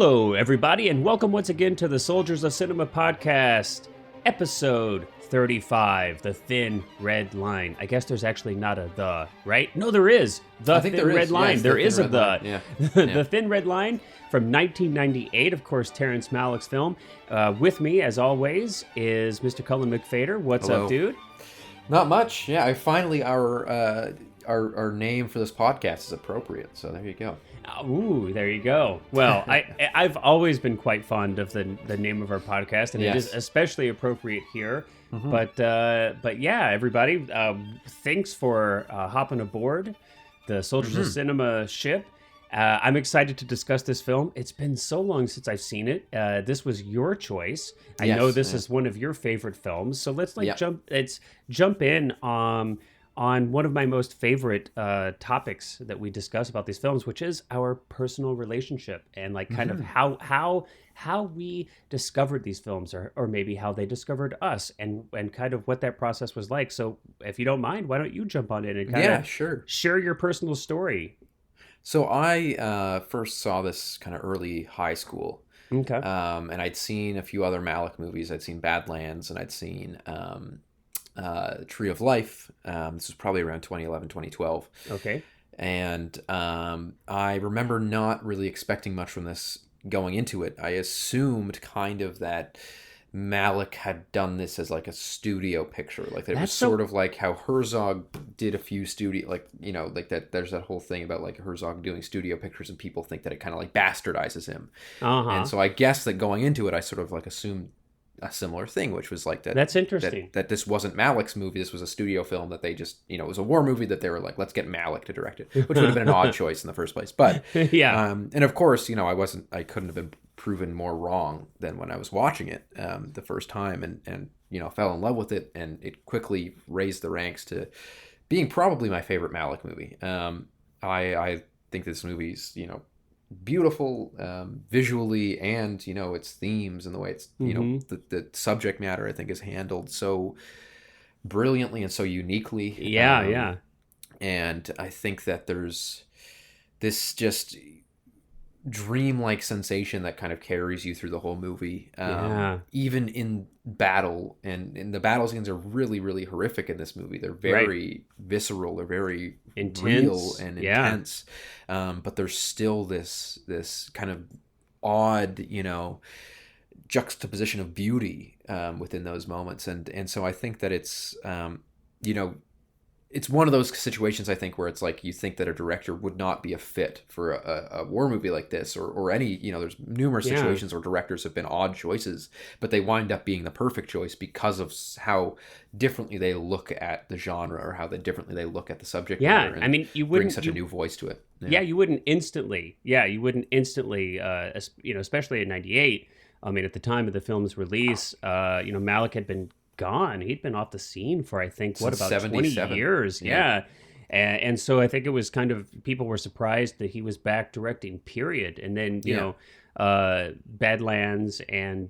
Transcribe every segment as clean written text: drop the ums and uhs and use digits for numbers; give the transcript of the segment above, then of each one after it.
Hello, everybody, and welcome once again to the Soldiers of Cinema podcast, episode 35, The Thin Red Line. I guess there's actually not a "the," right? No, there is. The Thin Red Line. Yes, there is a "the." Yeah. The Thin Red Line from 1998, of course, Terrance Malick's film. With me, as always, is Mr. Cullen McFader. What's Hello. up, dude? Not much. Yeah, finally our name for this podcast is appropriate. So there you go. Ooh, there you go. Well, I've always been quite fond of the name of our podcast, and It is especially appropriate here. Mm-hmm. But yeah, everybody, thanks for hopping aboard the Soldiers of Cinema ship. I'm excited to discuss this film. It's been so long since I've seen it. This was your choice. I know this is one of your favorite films, so let's jump in on one of my most favorite topics that we discuss about these films, which is our personal relationship and kind of how we discovered these films, or maybe how they discovered us, and kind of what that process was like. So if you don't mind, why don't you jump on in and kind of share your personal story? So I first saw this kind of early high school. Okay. And I'd seen a few other Malick movies. I'd seen Badlands, and I'd seen Tree of Life. This was probably around 2011, 2012. Okay. And I remember not really expecting much from this going into it. I assumed kind of that Malick had done this as like a studio picture. Like it was sort of like how Herzog did a few studio, that there's that whole thing about like Herzog doing studio pictures and people think that it kind of like bastardizes him. And so I guess that going into it, I sort of like assumed a similar thing, which was like that. That's interesting. That this wasn't Malick's movie. This was a studio film that they just, it was a war movie that they were like, let's get Malick to direct it, which would have been an odd choice in the first place. But yeah. And of course, I couldn't have been proven more wrong than when I was watching it the first time, and fell in love with it, and it quickly raised the ranks to being probably my favorite Malick movie. I think this movie's beautiful visually, and its themes and the way it's the subject matter I think is handled so brilliantly and so uniquely. And I think that there's this just dreamlike sensation that kind of carries you through the whole movie, even in battle, and the battle scenes are really, really horrific in this movie. They're very visceral, they're very intense, real and intense, but there's still this kind of odd juxtaposition of beauty within those moments, and so I think that it's it's one of those situations, I think, where it's like you think that a director would not be a fit for a war movie like this, or any, there's numerous situations where directors have been odd choices, but they wind up being the perfect choice because of how differently they look at the genre, or how differently they look at the subject matter. And you wouldn't bring such a new voice to it. You wouldn't instantly, especially in 98. I mean, at the time of the film's release, Malick had been gone. He'd been off the scene for, I think, about 20 years. Yeah. And so I think it was kind of, people were surprised that he was back directing, period. And then, Badlands and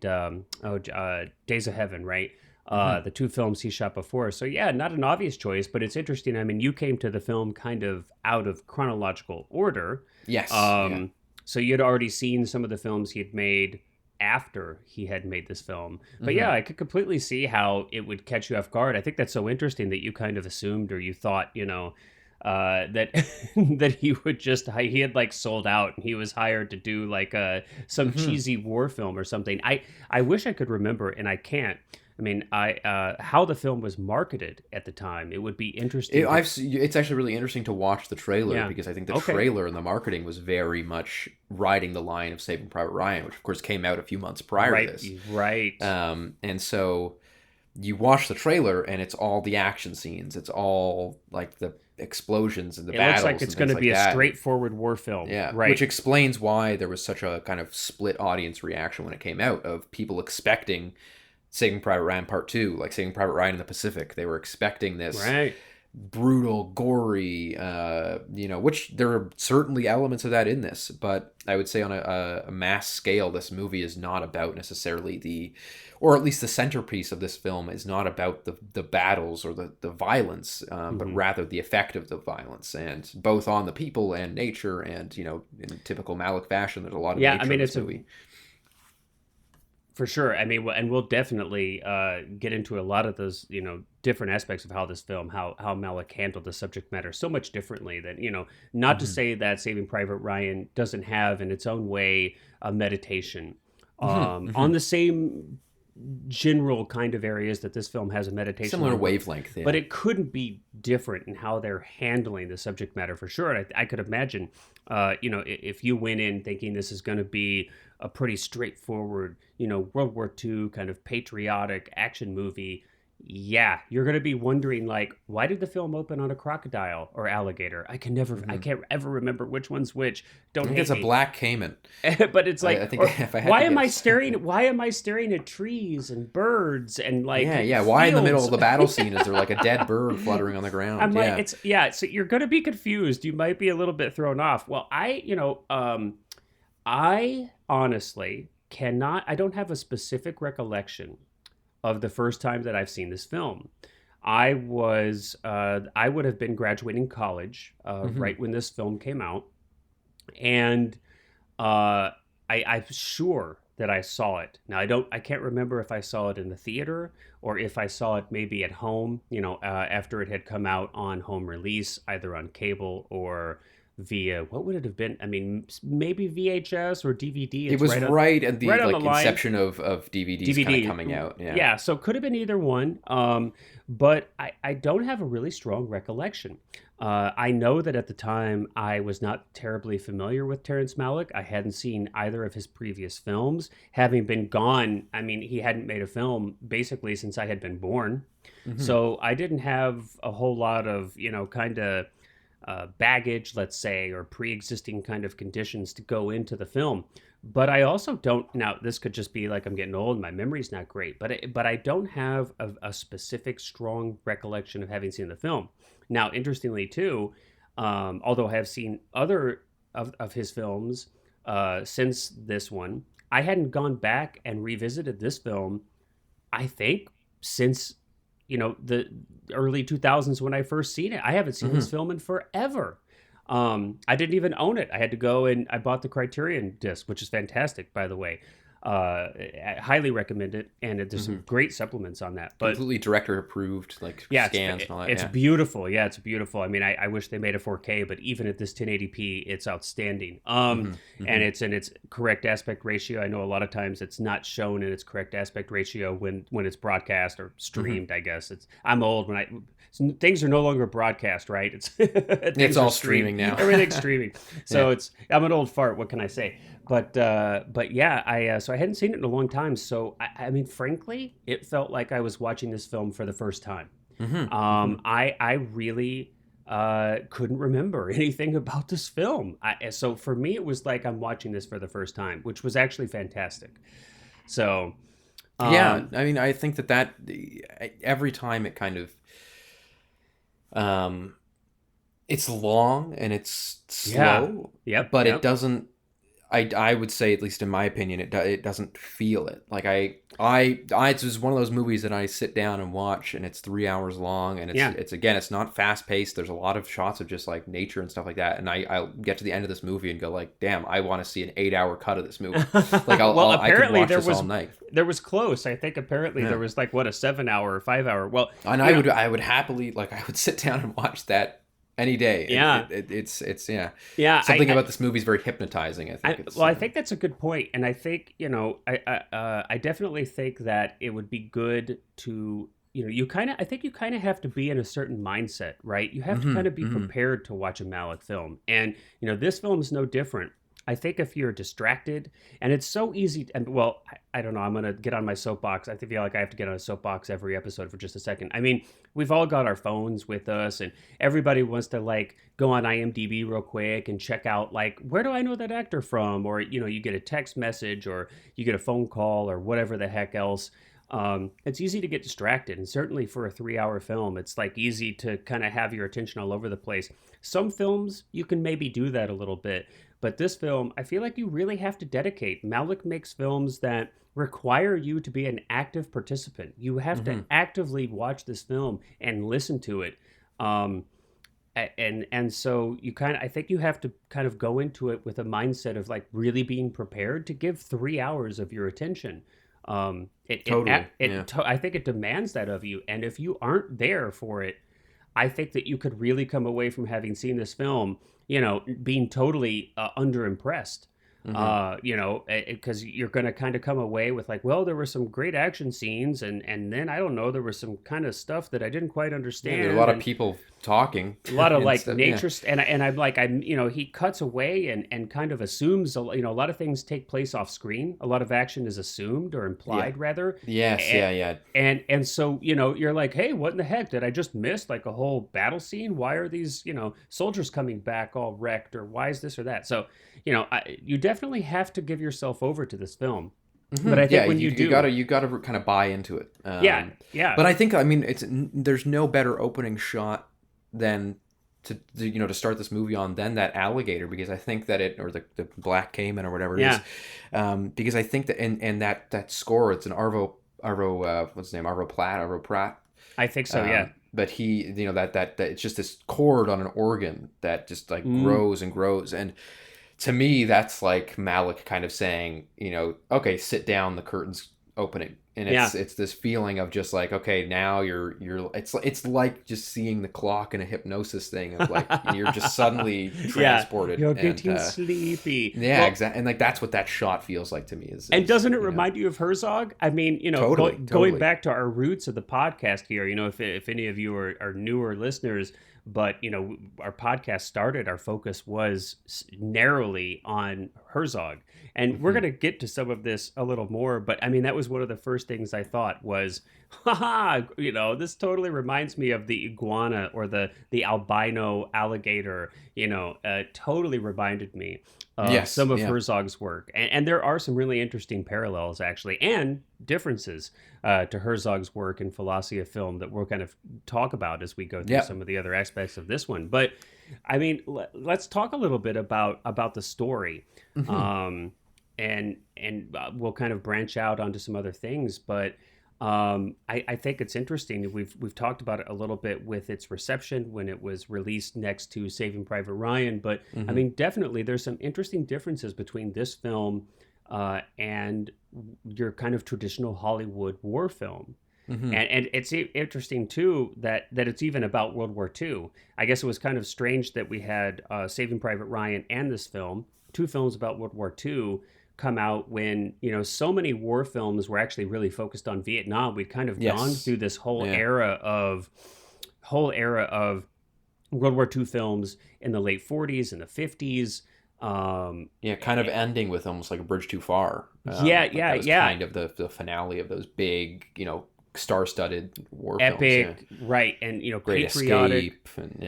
Days of Heaven, right? The two films he shot before. So not an obvious choice, but it's interesting. I mean, you came to the film kind of out of chronological order. Yes. So you'd already seen some of the films he had made after he had made this film. But I could completely see how it would catch you off guard. I think that's so interesting that you kind of assumed, or you thought, that that he had like sold out and he was hired to do like some cheesy war film or something. I wish I could remember, and I can't. I mean, how the film was marketed at the time. It would be interesting. It's actually really interesting to watch the trailer, because I think the trailer and the marketing was very much riding the line of Saving Private Ryan, which of course came out a few months prior to this. Right. And so you watch the trailer, and it's all the action scenes. It's all like the explosions and the battles. It looks like it's going to be a straightforward war film. Yeah, right. Which explains why there was such a kind of split audience reaction when it came out, of people expecting Saving Private Ryan Part 2, like Saving Private Ryan in the Pacific. They were expecting this brutal, gory, which there are certainly elements of that in this, but I would say on a mass scale, this movie is not about necessarily or at least the centerpiece of this film is not about the battles or the violence, but rather the effect of the violence, and both on the people and nature, and, in typical Malick fashion, there's a lot of nature in this movie. For sure. I mean, and we'll definitely get into a lot of those, different aspects of how this film, how Malick handled the subject matter so much differently than, not to say that Saving Private Ryan doesn't have in its own way a meditation on the same general kind of areas that this film has a meditation. Similar wavelength, yeah. But it couldn't be different in how they're handling the subject matter for sure. And I could imagine, if you went in thinking this is going to be a pretty straightforward, World War II kind of patriotic action movie, yeah, you're going to be wondering, like, why did the film open on a crocodile or alligator? I can't ever remember which one's which. I think it's a black caiman. But it's like, I think if I had why am I staring at trees and birds and like yeah. Why in the middle of the battle scene is there like a dead bird fluttering on the ground? I'm like, so you're going to be confused. You might be a little bit thrown off. Well, I honestly I don't have a specific recollection of the first time that I've seen this film. I would have been graduating college right when this film came out, and I'm sure that I saw it. Now I can't remember if I saw it in the theater or if I saw it maybe at home, after it had come out on home release, either on cable or via, what would it have been? I mean, maybe VHS or DVD. It was right at the inception of DVDs kind of coming out. Yeah, so it could have been either one. But I don't have a really strong recollection. I know that at the time I was not terribly familiar with Terrance Malick. I hadn't seen either of his previous films. Having been gone, I mean, he hadn't made a film basically since I had been born. So I didn't have a whole lot of, kind of baggage, let's say, or pre-existing kind of conditions to go into the film. But I also don't, now this could just be like I'm getting old and my memory's not great, but I don't have a specific strong recollection of having seen the film. Now, interestingly too, although I have seen other of his films since this one, I hadn't gone back and revisited this film, I think, since the early 2000s when I first seen it. I haven't seen this film in forever. I didn't even own it. I had to go and I bought the Criterion disc, which is fantastic, by the way. I highly recommend it, and there's some great supplements on that. But completely director approved, like scans and all that. It's beautiful. Yeah, it's beautiful. I mean, I wish they made a 4K, but even at this 1080p, it's outstanding. And it's in its correct aspect ratio. I know a lot of times it's not shown in its correct aspect ratio when it's broadcast or streamed. I guess I'm old things are no longer broadcast, right? It's all streaming now. Everything's streaming. So I'm an old fart. What can I say? But yeah, so I hadn't seen it in a long time. So I mean, frankly, it felt like I was watching this film for the first time. I really couldn't remember anything about this film. So for me, it was like I'm watching this for the first time, which was actually fantastic. So yeah, I mean, I think that every time it kind of it's long and it's slow, but it doesn't. I would say, at least in my opinion, it doesn't feel it. Like it's just one of those movies that I sit down and watch, and it's 3 hours long, and it's not fast paced. There's a lot of shots of just like nature and stuff like that, and I'll get to the end of this movie and go like, damn, I want to see an 8-hour cut of this movie. Like I could watch this all night. There was close. I think apparently there was like a 7-hour or 5-hour. Well, and I would happily, like, I would sit down and watch that any day. Yeah. It's something about this movie is very hypnotizing, I think. I think that's a good point. And I think, I definitely think that it would be good to, I think you kind of have to be in a certain mindset, right? You have to kind of be prepared to watch a Malick film. And, this film is no different. I think if you're distracted, and it's so easy, I don't know, I'm going to get on my soapbox. I feel like I have to get on a soapbox every episode for just a second. I mean, we've all got our phones with us, and everybody wants to, like, go on IMDb real quick and check out, like, where do I know that actor from? Or, you get a text message or you get a phone call or whatever the heck else. it's easy to get distracted. And certainly for a 3-hour film, it's like easy to kind of have your attention all over the place. Some films, you can maybe do that a little bit. But this film, I feel like you really have to dedicate. Malick makes films that require you to be an active participant. You have to actively watch this film and listen to it. And so I think you have to kind of go into it with a mindset of like really being prepared to give 3 hours of your attention. I think it demands that of you. And if you aren't there for it, I think that you could really come away from having seen this film, being totally underimpressed. Because you're going to kind of come away with like, well, there were some great action scenes, and then I don't know, there was some kind of stuff that I didn't quite understand. Yeah, there were a lot of people talking, a lot of like nature, and I'm like, he cuts away and kind of assumes, a lot of things take place off screen. A lot of action is assumed or implied, rather. Yes, And so you're like, hey, what in the heck did I just miss? Like a whole battle scene? Why are these soldiers coming back all wrecked, or why is this or that? So you definitely have to give yourself over to this film. But I think when you gotta kind of buy into it. But I think, there's no better opening shot than to start this movie on than that alligator, because I think that or the black caiman or whatever it is. Because I think that and that score, it's an Arvo what's his name, Arvo Pratt. I think so, yeah. But he, that it's just this chord on an organ that just like grows and grows. And to me, that's like Malick kind of saying, okay, sit down, the curtain's opening. And it's this feeling of just like, okay, now you're it's like just seeing the clock in a hypnosis thing of like, you're just suddenly transported. You're getting sleepy. Yeah, exactly. And like, that's what that shot feels like to me. And doesn't it remind you of Herzog? I mean, totally. Going back to our roots of the podcast here, if any of you are newer listeners, but our podcast started, our focus was narrowly on Herzog, and we're going to get to some of this a little more, but I mean, that was one of the first things I thought was, this totally reminds me of the iguana or the albino alligator. Totally reminded me of some of Herzog's work, and there are some really interesting parallels actually, and differences to Herzog's work in Philosophy of Film that we'll kind of talk about as we go through some of the other aspects of this one. But I mean, let's talk a little bit about the story, and we'll kind of branch out onto some other things. But I think it's interesting. We've talked about it a little bit with its reception when it was released next to Saving Private Ryan. But I mean, definitely there's some interesting differences between this film and your kind of traditional Hollywood war film. And it's interesting too that it's even about World War II. I guess it was kind of strange that we had Saving Private Ryan and this film, two films about World War II, come out when so many war films were actually really focused on Vietnam. We'd kind of gone through this whole era of World War II films in the late 40s and the 50s. Kind of ending with almost like A Bridge Too Far. Kind of the finale of those big, star-studded war epic, films. Right? And Great patriotic. Escape, and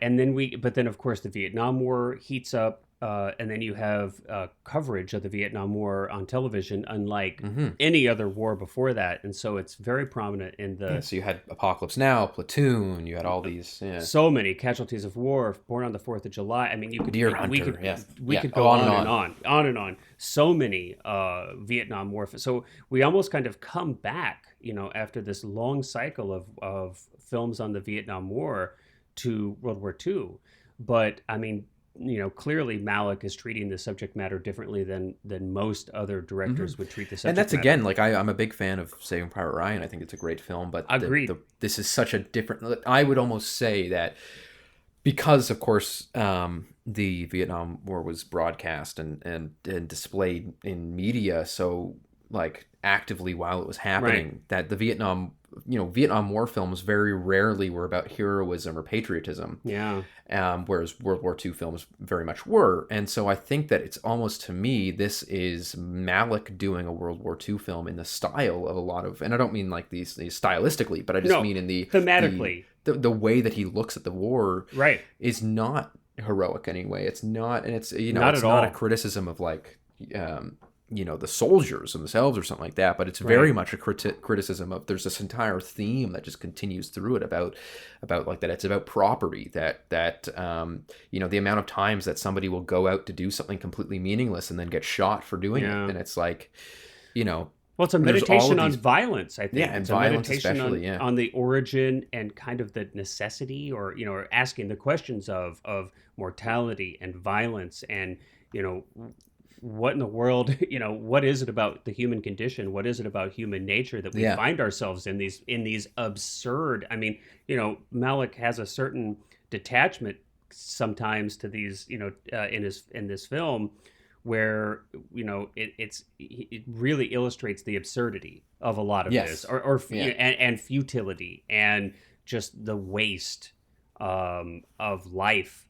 and then of course the Vietnam War heats up. And then you have coverage of the Vietnam War on television, unlike any other war before that. And so it's very prominent in the... so you had Apocalypse Now, Platoon, you had all these... So many Casualties of War, Born on the 4th of July. I mean, you could... Deer Hunter, we could go on and on. So many Vietnam War... So we almost kind of come back, after this long cycle of films on the Vietnam War to World War II. But, I mean... clearly Malick is treating the subject matter differently than most other directors would treat the subject matter. And that's, again, like, I'm a big fan of Saving Private Ryan. I think it's a great film, but agreed. This is such a different... I would almost say that because, of course, the Vietnam War was broadcast and displayed in media so, like, actively while it was happening, that the Vietnam War films very rarely were about heroism or patriotism. Whereas World War II films very much were. And so I think that it's almost, to me, this is Malick doing a World War II film in the style of a lot of, and I don't mean like these stylistically, but I just mean in the thematically, the way that he looks at the war is not heroic anyway. It's not, and it's, not it's at not all a criticism of like, the soldiers themselves or something like that, but it's very much a criticism of, there's this entire theme that just continues through it about like that it's about property, that the amount of times that somebody will go out to do something completely meaningless and then get shot for doing it. And it's like, well, it's a meditation on violence, I think. Yeah, and it's violence a meditation especially, on the origin and kind of the necessity, or or asking the questions of mortality and violence, and what in the world, what is it about the human condition? What is it about human nature that we find ourselves in these absurd? I mean, Malick has a certain detachment sometimes to these, in this film, where it really illustrates the absurdity of a lot of this, and futility, and just the waste of life.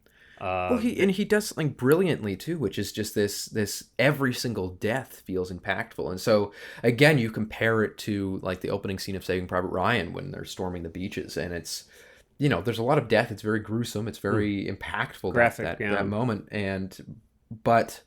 He does something brilliantly too, which is just this every single death feels impactful. And so again, you compare it to like the opening scene of Saving Private Ryan when they're storming the beaches, and it's there's a lot of death. It's very gruesome. It's very impactful, graphic, that moment. But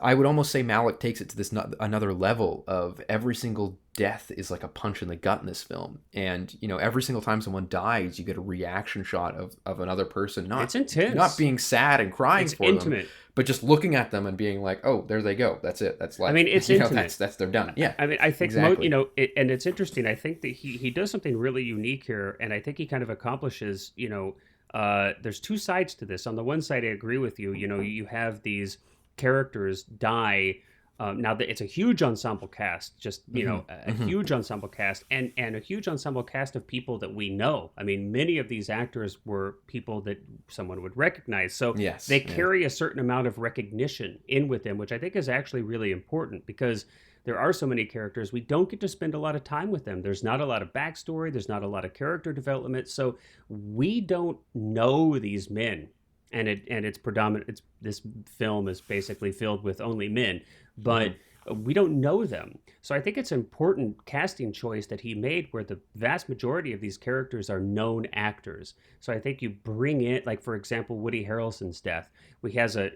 I would almost say Malick takes it to this another level of every single death is like a punch in the gut in this film. And, every single time someone dies, you get a reaction shot of another person, it's intense, not being sad and crying it's for intimate. them, but just looking at them and being like, oh, there they go. That's it. That's life. I mean, it's intimate. That's they're done. Yeah. I mean, I think, exactly. And it's interesting. I think that he does something really unique here. And I think he kind of accomplishes, there's two sides to this. On the one side, I agree with you. You have these characters die. Now that it's a huge ensemble cast, just a huge ensemble cast, and a huge ensemble cast of people that we know. I mean, many of these actors were people that someone would recognize. So they carry a certain amount of recognition in with them, which I think is actually really important, because there are so many characters, we don't get to spend a lot of time with them. There's not a lot of backstory. There's not a lot of character development. So we don't know these men. And it's predominant. This film is basically filled with only men, but we don't know them. So I think it's an important casting choice that he made, where the vast majority of these characters are known actors. So I think you bring in, like, for example, Woody Harrelson's death. He has a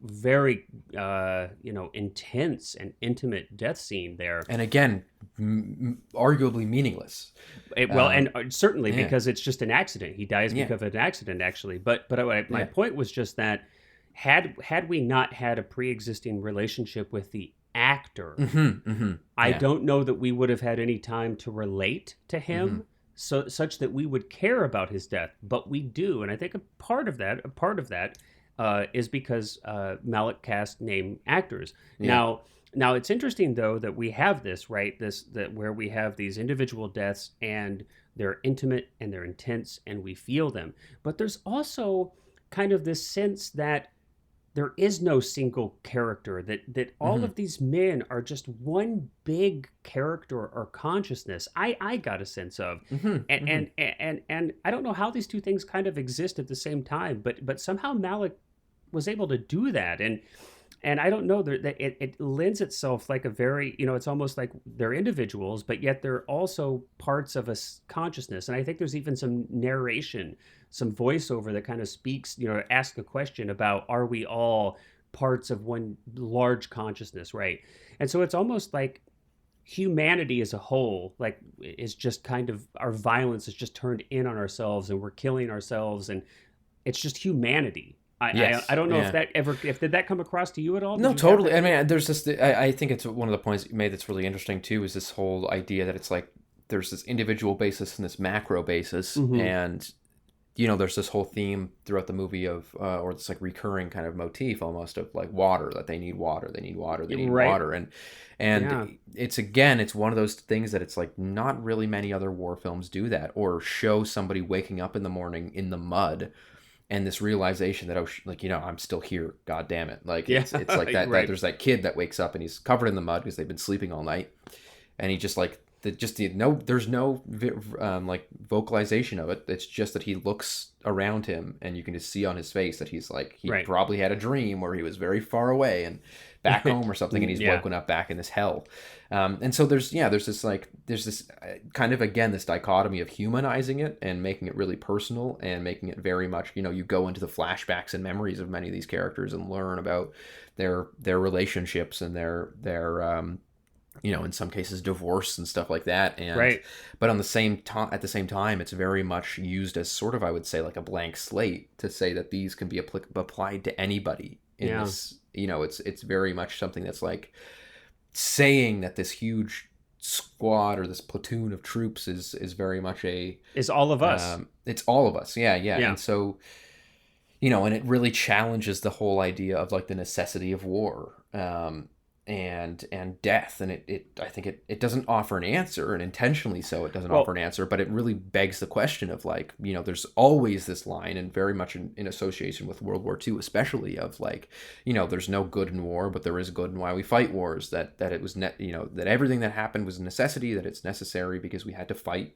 very intense and intimate death scene there. And again, arguably meaningless. Certainly because it's just an accident. He dies because of an accident, actually. But my point was just that had we not had a pre-existing relationship with the actor, I don't know that we would have had any time to relate to him, such that we would care about his death. But we do, and I think a part of that is because Malick cast named actors. Now it's interesting though that we have this, right? That where we have these individual deaths, and they're intimate and they're intense and we feel them. But there's also kind of this sense that there is no single character, that all of these men are just one big character or consciousness. I got a sense of, and I don't know how these two things kind of exist at the same time, but somehow Malick was able to do that, and I don't know that it lends itself like a very, it's almost like they're individuals, but yet they're also parts of a consciousness. And I think there's even some narration, some voiceover that kind of speaks, ask a question about, are we all parts of one large consciousness, right? And so it's almost like humanity as a whole, like, is just kind of, our violence is just turned in on ourselves, and we're killing ourselves, and it's just humanity. I don't know if did that come across to you at all? No, totally. I mean, there's this, I think it's one of the points you made that's really interesting too, is this whole idea that it's like, there's this individual basis and this macro basis. And, there's this whole theme throughout the movie of, or this like recurring kind of motif almost of like water, that they need water, they need water, they need water. And it's one of those things that it's like, not really many other war films do that, or show somebody waking up in the morning in the mud, and this realization that, I'm still here, god damn it. Like, it's like that, that there's that kid that wakes up and he's covered in the mud because they've been sleeping all night, and he just like there's no like vocalization of it. It's just that he looks around him and you can just see on his face that he's like, he probably had a dream where he was very far away and back home or something, and he's woken up back in this hell. And so there's this kind of, again, this dichotomy of humanizing it and making it really personal and making it very much, you go into the flashbacks and memories of many of these characters and learn about their relationships and their in some cases divorce and stuff like that. And but at the same time, it's very much used as sort of, I would say, like a blank slate to say that these can be applied to anybody in this. It's very much something that's like saying that this huge squad or this platoon of troops is very much is all of us. It's all of us. Yeah. And so, and it really challenges the whole idea of like the necessity of war. And death, and I think it doesn't offer an answer, and intentionally so it doesn't offer an answer, but it really begs the question of like, there's always this line, and very much in association with World War II especially, of like, there's no good in war, but there is good in why we fight wars, that it was that everything that happened was a necessity, that it's necessary because we had to fight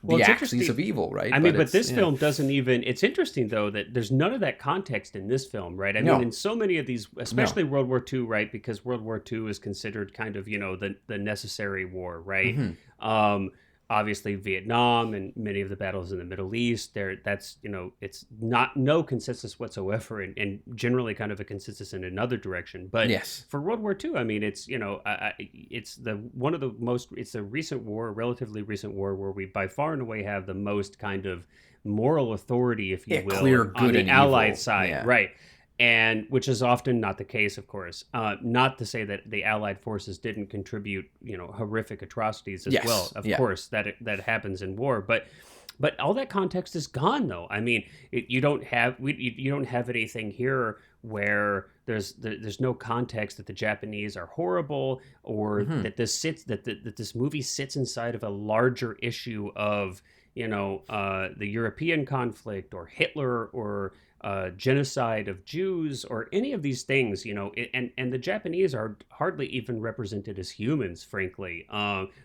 the axes of evil, right? I mean, but this film doesn't even... It's interesting, though, that there's none of that context in this film, right? I mean, in so many of these, especially World War II, right? Because World War II is considered kind of, the necessary war, right? Mm-hmm. Obviously, Vietnam and many of the battles in the Middle East, it's no consensus whatsoever, and generally kind of a consensus in another direction. But for World War II, I mean, it's it's a recent war, relatively recent war, where we by far and away have the most kind of moral authority, if you will, clear good on the and Allied evil. side, right? And which is often not the case, of course. Not to say that the Allied forces didn't contribute, horrific atrocities as well. Of course, that happens in war, but all that context is gone, though. I mean, you don't have anything here where there's no context that the Japanese are horrible, or that this movie sits inside of a larger issue of the European conflict, or Hitler, or genocide of Jews, or any of these things, and the Japanese are hardly even represented as humans, frankly.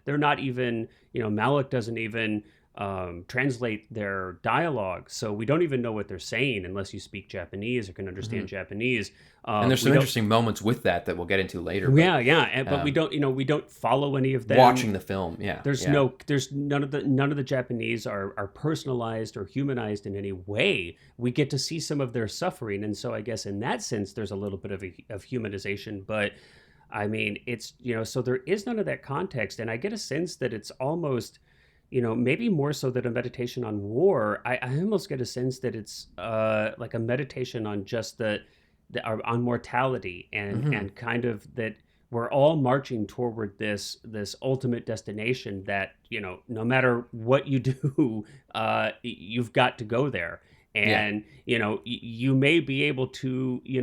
They're not even, Malick doesn't even translate their dialogue, so we don't even know what they're saying unless you speak Japanese or can understand Japanese. And there's some interesting moments with that we'll get into later. But we don't follow any of them. Watching the film, there's none of the Japanese are personalized or humanized in any way. We get to see some of their suffering, and so I guess in that sense there's a little bit of humanization. But I mean, it's so there is none of that context, and I get a sense that it's almost, maybe more so than a meditation on war. I almost get a sense that it's like a meditation on just on mortality, and kind of that we're all marching toward this ultimate destination that, no matter what you do, you've got to go there. And, you may be able to, you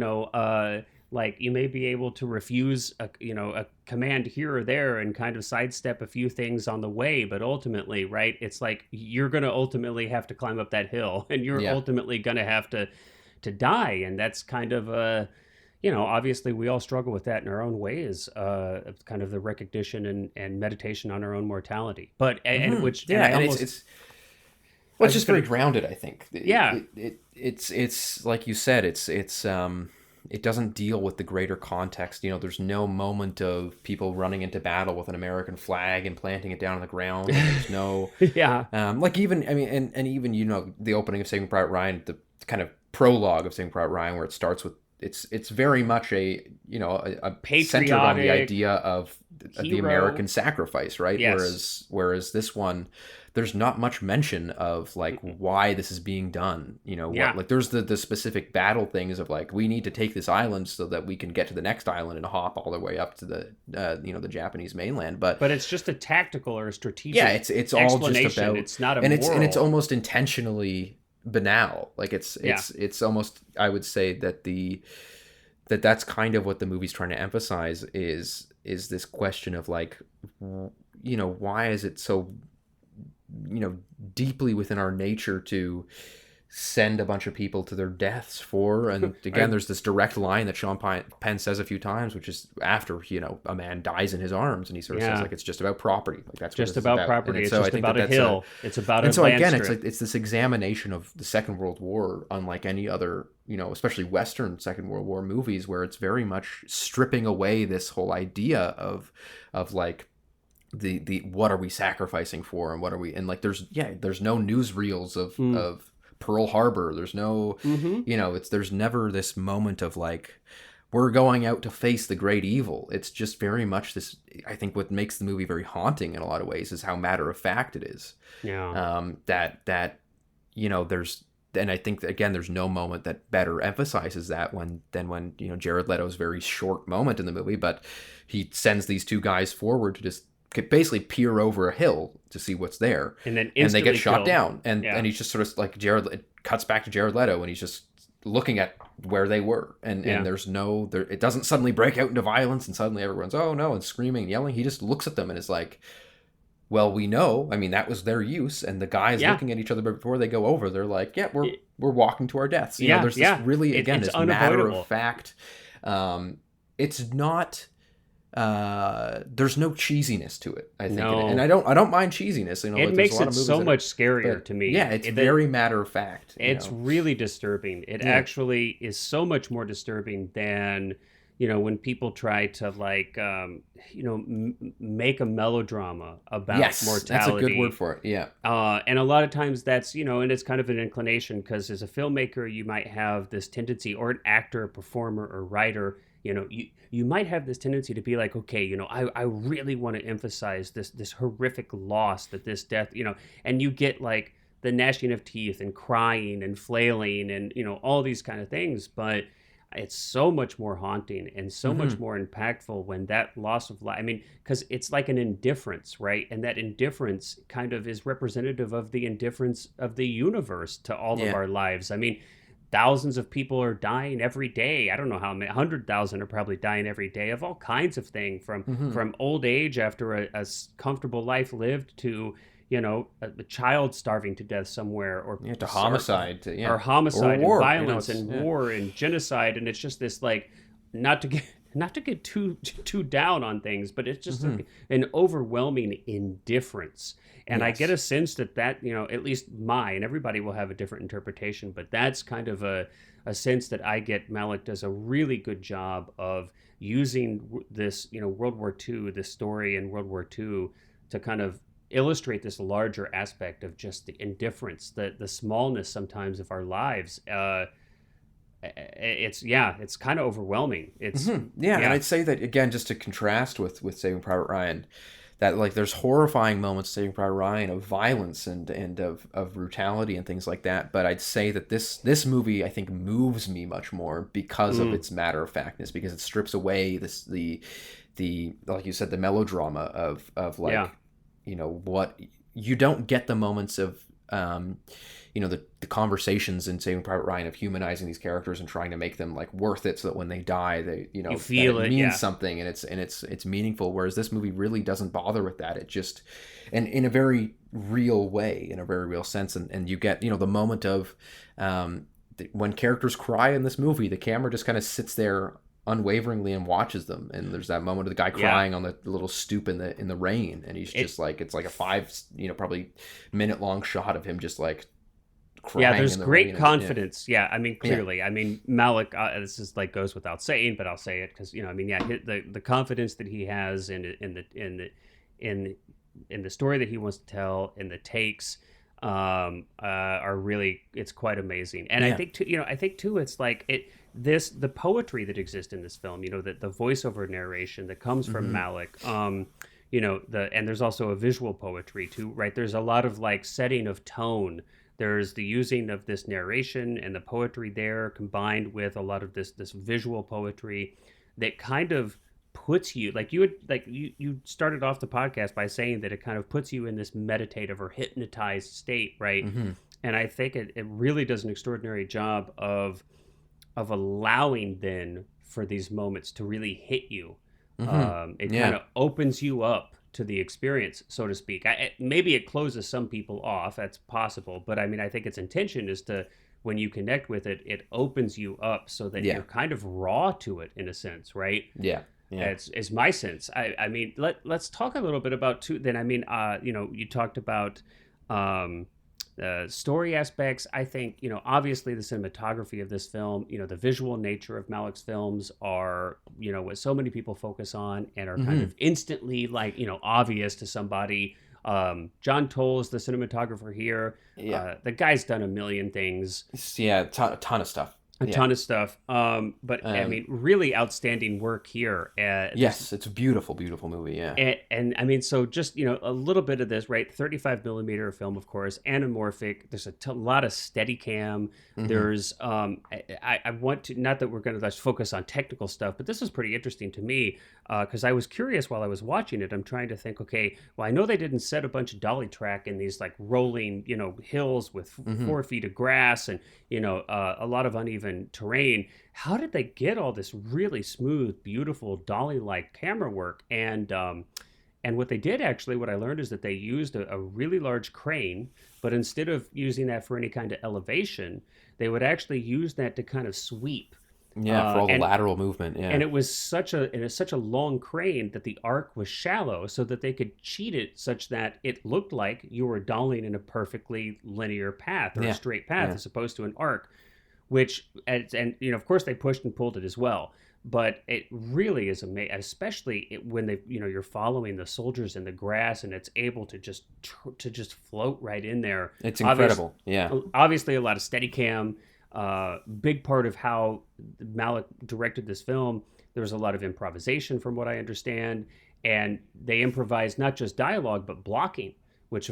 may be able to refuse a command here or there and kind of sidestep a few things on the way, but ultimately, right, it's like you're going to ultimately have to climb up that hill, and you're ultimately going to have to die. And that's kind of obviously we all struggle with that in our own ways, kind of the recognition and meditation on our own mortality. But it's just very grounded, I think. It's like you said, it doesn't deal with the greater context. There's no moment of people running into battle with an American flag and planting it down on the ground. There's no like even, I mean, and even the opening of Saving Private Ryan, the kind of prologue of Saving Private Ryan, where it starts with it's very much a patriotic, centered on the idea of the American sacrifice, right? Yes. Whereas this one, there's not much mention of like why this is being done. What, like there's the specific battle things of like, we need to take this island so that we can get to the next island and hop all the way up to the Japanese mainland. But it's just a tactical or a strategic. Yeah, it's all just about. It's not a and moral. it's almost intentionally banal. Like it's almost, I would say that that's kind of what the movie's trying to emphasize is this question of like, why is it so deeply within our nature to send a bunch of people to their deaths for. And again, there's this direct line that Sean Penn says a few times, which is after, a man dies in his arms, and he sort of says, like, it's just about property. Like, that's just about property. It's just about a hill. It's about a and so land again, strip. it's like, it's this examination of the Second World War, unlike any other, especially Western Second World War movies, where it's very much stripping away this whole idea of like, the what are we sacrificing for, and what are we, and like, there's no newsreels of Pearl Harbor. There's no, there's never this moment of like, we're going out to face the great evil. It's just very much this, I think what makes the movie very haunting in a lot of ways is how matter of fact it is. Yeah. That there's, and I think that, again, there's no moment that better emphasizes that than when Jared Leto's very short moment in the movie, but he sends these two guys forward to just basically peer over a hill to see what's there, and then they get shot killed. down, and he's just sort of like, it cuts back to Jared Leto, and he's just looking at where they were, and there's no, it doesn't suddenly break out into violence and suddenly everyone's oh no and screaming and yelling. He just looks at them and is like, well, we know, I mean, that was their use, and the guys looking at each other before they go over, they're like, we're walking to our deaths. There's this really, again, this matter of fact. It's not, there's no cheesiness to it, I think. No. And I don't mind cheesiness. It makes it so much scarier to me. Yeah, it's very matter of fact. It's really disturbing. It actually is so much more disturbing than, when people try to like, make a melodrama about mortality. That's a good word for it. Yeah. And a lot of times that's, and it's kind of an inclination, because as a filmmaker, you might have this tendency, or an actor, performer, or writer, you might have this tendency to be like, okay, I really want to emphasize this horrific loss, that this death, and you get like the gnashing of teeth and crying and flailing and, all these kind of things. But it's so much more haunting and so much more impactful when that loss of life, because it's like an indifference, right? And that indifference kind of is representative of the indifference of the universe to all of our lives. Thousands of people are dying every day. I don't know how many, 100,000 are probably dying every day of all kinds of things, from old age after a comfortable life lived to, a child starving to death somewhere, or to homicide, or homicide, or war, and violence, and war and genocide. And it's just this, like, not to get too down on things, but it's just an overwhelming indifference. And I get a sense that at least and everybody will have a different interpretation, but that's kind of a sense that I get. Malick does a really good job of using this, World War II, this story in World War II, to kind of illustrate this larger aspect of just the indifference, the smallness sometimes of our lives. It's kind of overwhelming. It's and I'd say that, again, just to contrast with Saving Private Ryan, that like there's horrifying moments in Saving Private Ryan of violence and of brutality and things like that, but I'd say that this movie, I think, moves me much more because of its matter of factness, because it strips away the like you said, the melodrama of like, what you don't get, the moments of the conversations in Saving Private Ryan of humanizing these characters and trying to make them like worth it, so that when they die, they you feel it means something, and it's meaningful. Whereas this movie really doesn't bother with that. It just, and in a very real way, in a very real sense, and you get the moment of when characters cry in this movie, the camera just kind of sits there unwaveringly and watches them, and there's that moment of the guy crying on the little stoop in the rain, and he's just like, it's like a 5 probably minute long shot of him just like crying. There's great confidence. Clearly, Malick, this is like goes without saying, but I'll say it because the confidence that he has in the story that he wants to tell, in the takes, are really, it's quite amazing. And I think too, it's like the poetry that exists in this film, the voiceover narration that comes from Malick, and there's also a visual poetry too, right? There's a lot of like setting of tone. There's the using of this narration and the poetry there, combined with a lot of this visual poetry that kind of puts you, like you started off the podcast by saying that it kind of puts you in this meditative or hypnotized state, right? And I think it really does an extraordinary job of allowing then for these moments to really hit you. It kind of opens you up to the experience, so to speak. Maybe it closes some people off. That's possible. But I mean, I think its intention is to, when you connect with it, it opens you up so that you're kind of raw to it in a sense, right? Yeah. Yeah. It's my sense. I mean, let's talk a little bit about too. Then I mean, you talked about story aspects. I think obviously the cinematography of this film, the visual nature of Malick's films are what so many people focus on and are kind of instantly like obvious to somebody. John Toll is the cinematographer here. Yeah, the guy's done a million things. Yeah, a ton of stuff. A ton of stuff. But I mean, really outstanding work here. Yes, it's a beautiful, beautiful movie. Yeah. And I mean, so just, a little bit of this, right? 35 millimeter film, of course, anamorphic. There's a lot of steady cam. There's, I want to, not that we're going to focus on technical stuff, but this was pretty interesting to me because I was curious while I was watching it. I'm trying to think, okay, well, I know they didn't set a bunch of dolly track in these like rolling, hills with 4 feet of grass and, a lot of uneven terrain. How did they get all this really smooth, beautiful dolly-like camera work? And what they did actually, what I learned is that they used a really large crane, but instead of using that for any kind of elevation, they would actually use that to kind of sweep. Yeah, for all the lateral movement. Yeah, and it was such a long crane that the arc was shallow, so that they could cheat it such that it looked like you were dollying in a perfectly linear path or a straight path as opposed to an arc. Which and of course they pushed and pulled it as well, but it really is amazing, especially when they you're following the soldiers in the grass and it's able to just float right in there. It's incredible. Obviously a lot of Steadicam. Big part of how Malick directed this film. There was a lot of improvisation, from what I understand, and they improvised not just dialogue but blocking, which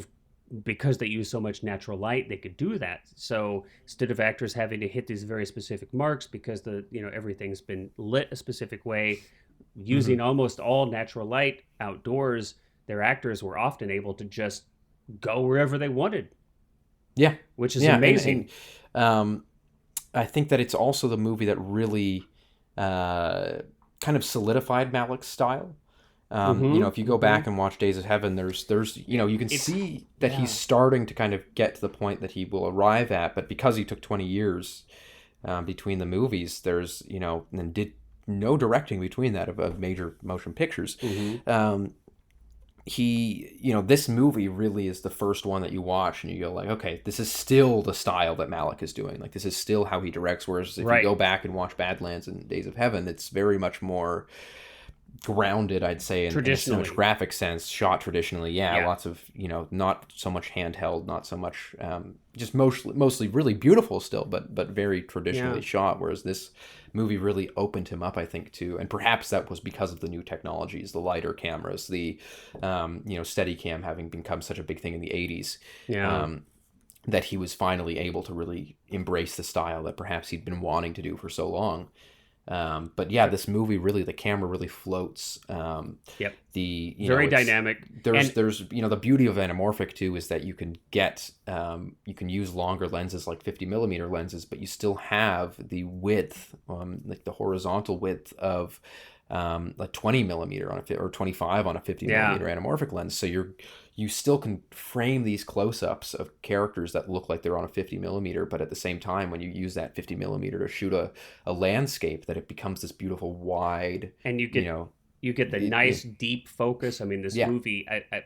because they use so much natural light, they could do that. So instead of actors having to hit these very specific marks because everything's been lit a specific way, using almost all natural light outdoors, their actors were often able to just go wherever they wanted. Yeah, which is amazing. And, I think that it's also the movie that really kind of solidified Malick's style. If you go back and watch Days of Heaven, there's you can see that he's starting to kind of get to the point that he will arrive at, but because he took 20 years between the movies, there's and did no directing between that of major motion pictures. This movie really is the first one that you watch and you go like, okay, this is still the style that Malick is doing. Like, this is still how he directs. Whereas if you go back and watch Badlands and Days of Heaven, it's very much more grounded, I'd say, in a cinematographic sense, shot traditionally. Lots of not so much handheld, not so much just mostly really beautiful still, but very traditionally shot. Whereas this movie really opened him up, I think, to, and perhaps that was because of the new technologies, the lighter cameras, the Steadicam having become such a big thing in the 80s. That he was finally able to really embrace the style that perhaps he'd been wanting to do for so long. But this movie really, the camera really floats. The very dynamic. There's the beauty of anamorphic too is that you can use longer lenses like 50 millimeter lenses, but you still have the width, like the horizontal width of like 20 millimeter or 25 on a 50 millimeter anamorphic lens. So you still can frame these close-ups of characters that look like they're on a 50 millimeter, but at the same time, when you use that 50 millimeter to shoot a landscape, that it becomes this beautiful wide, and you get the nice deep focus. I mean, this movie, I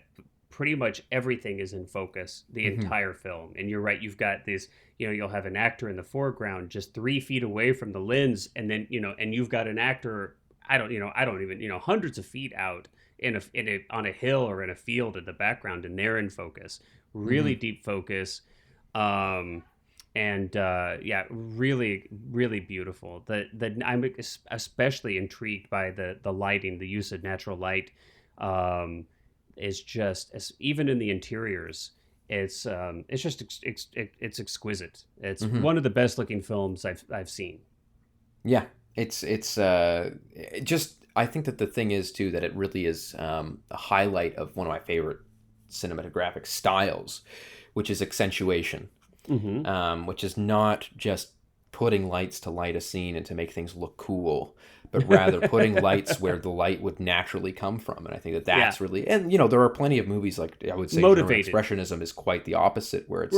pretty much everything is in focus the entire film. And you're right, you've got this, you'll have an actor in the foreground just 3 feet away from the lens, and then and you've got an actor I don't even hundreds of feet out on a hill or in a field in the background, and they're in focus, really deep focus, really, really beautiful. I'm especially intrigued by the lighting, the use of natural light, is just, even in the interiors, it's exquisite. It's one of the best looking films I've seen. Yeah, I think that the thing is too that it really is a highlight of one of my favorite cinematographic styles, which is accentuation, which is not just putting lights to light a scene and to make things look cool, but rather putting lights where the light would naturally come from. And I think that that's really, and there are plenty of movies, like I would say German Expressionism is quite the opposite, where it's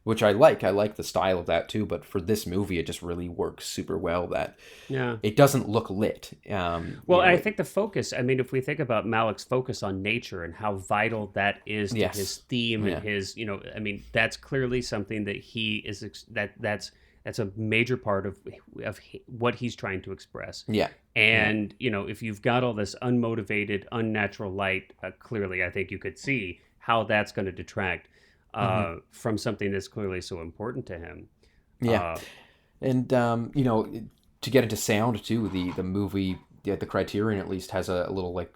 which I like the style of that too, but for this movie it just really works super well that it doesn't look lit. I think the focus, I mean, if we think about Malick's focus on nature and how vital that is to his theme and his, I mean, that's clearly something that he is, that's a major part of what he's trying to express. Yeah. And, if you've got all this unmotivated, unnatural light, clearly I think you could see how that's going to detract from something that's clearly so important to him. Yeah. And, to get into sound too, the movie, the Criterion at least has a little, like,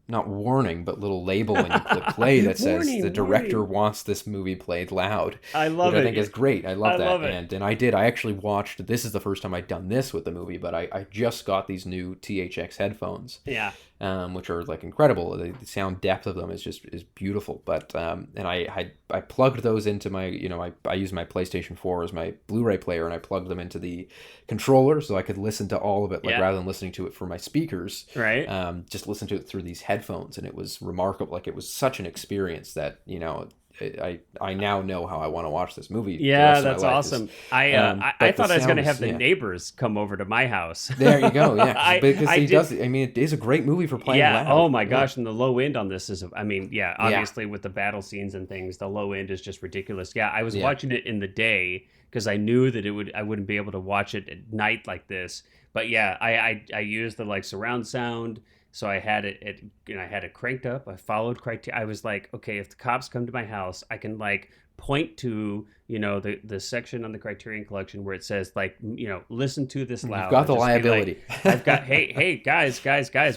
not warning, but little label when you click play that says the director wants this movie played loud. I love it. I think is great. I love that. Love it. And I actually watched, this is the first time I'd done this with the movie, but I just got these new THX headphones. Yeah. Which are like incredible. The sound depth of them is beautiful. But and I plugged those into my, I use my PlayStation 4 as my Blu-ray player, and I plugged them into the controller so I could listen to all of it, like rather than listening to it for my speakers. Right. Just listen to it through these headphones, and it was remarkable. Like, it was such an experience that I now know how I want to watch this movie. Yeah, that's awesome. I thought I was going to have the neighbors come over to my house. There you go. Yeah, because he does. I mean, it is a great movie for playing loud. Oh my gosh, and the low end on this is, obviously with the battle scenes and things, the low end is just ridiculous. Yeah, I was watching it in the day because I knew that I wouldn't be able to watch it at night like this. But yeah, I used the surround sound. So I had I had it cranked up. I followed criteria. I was like, okay, if the cops come to my house, I can point to, the section on the Criterion Collection where it says listen to this loud. You've got the liability. I've got, hey, guys,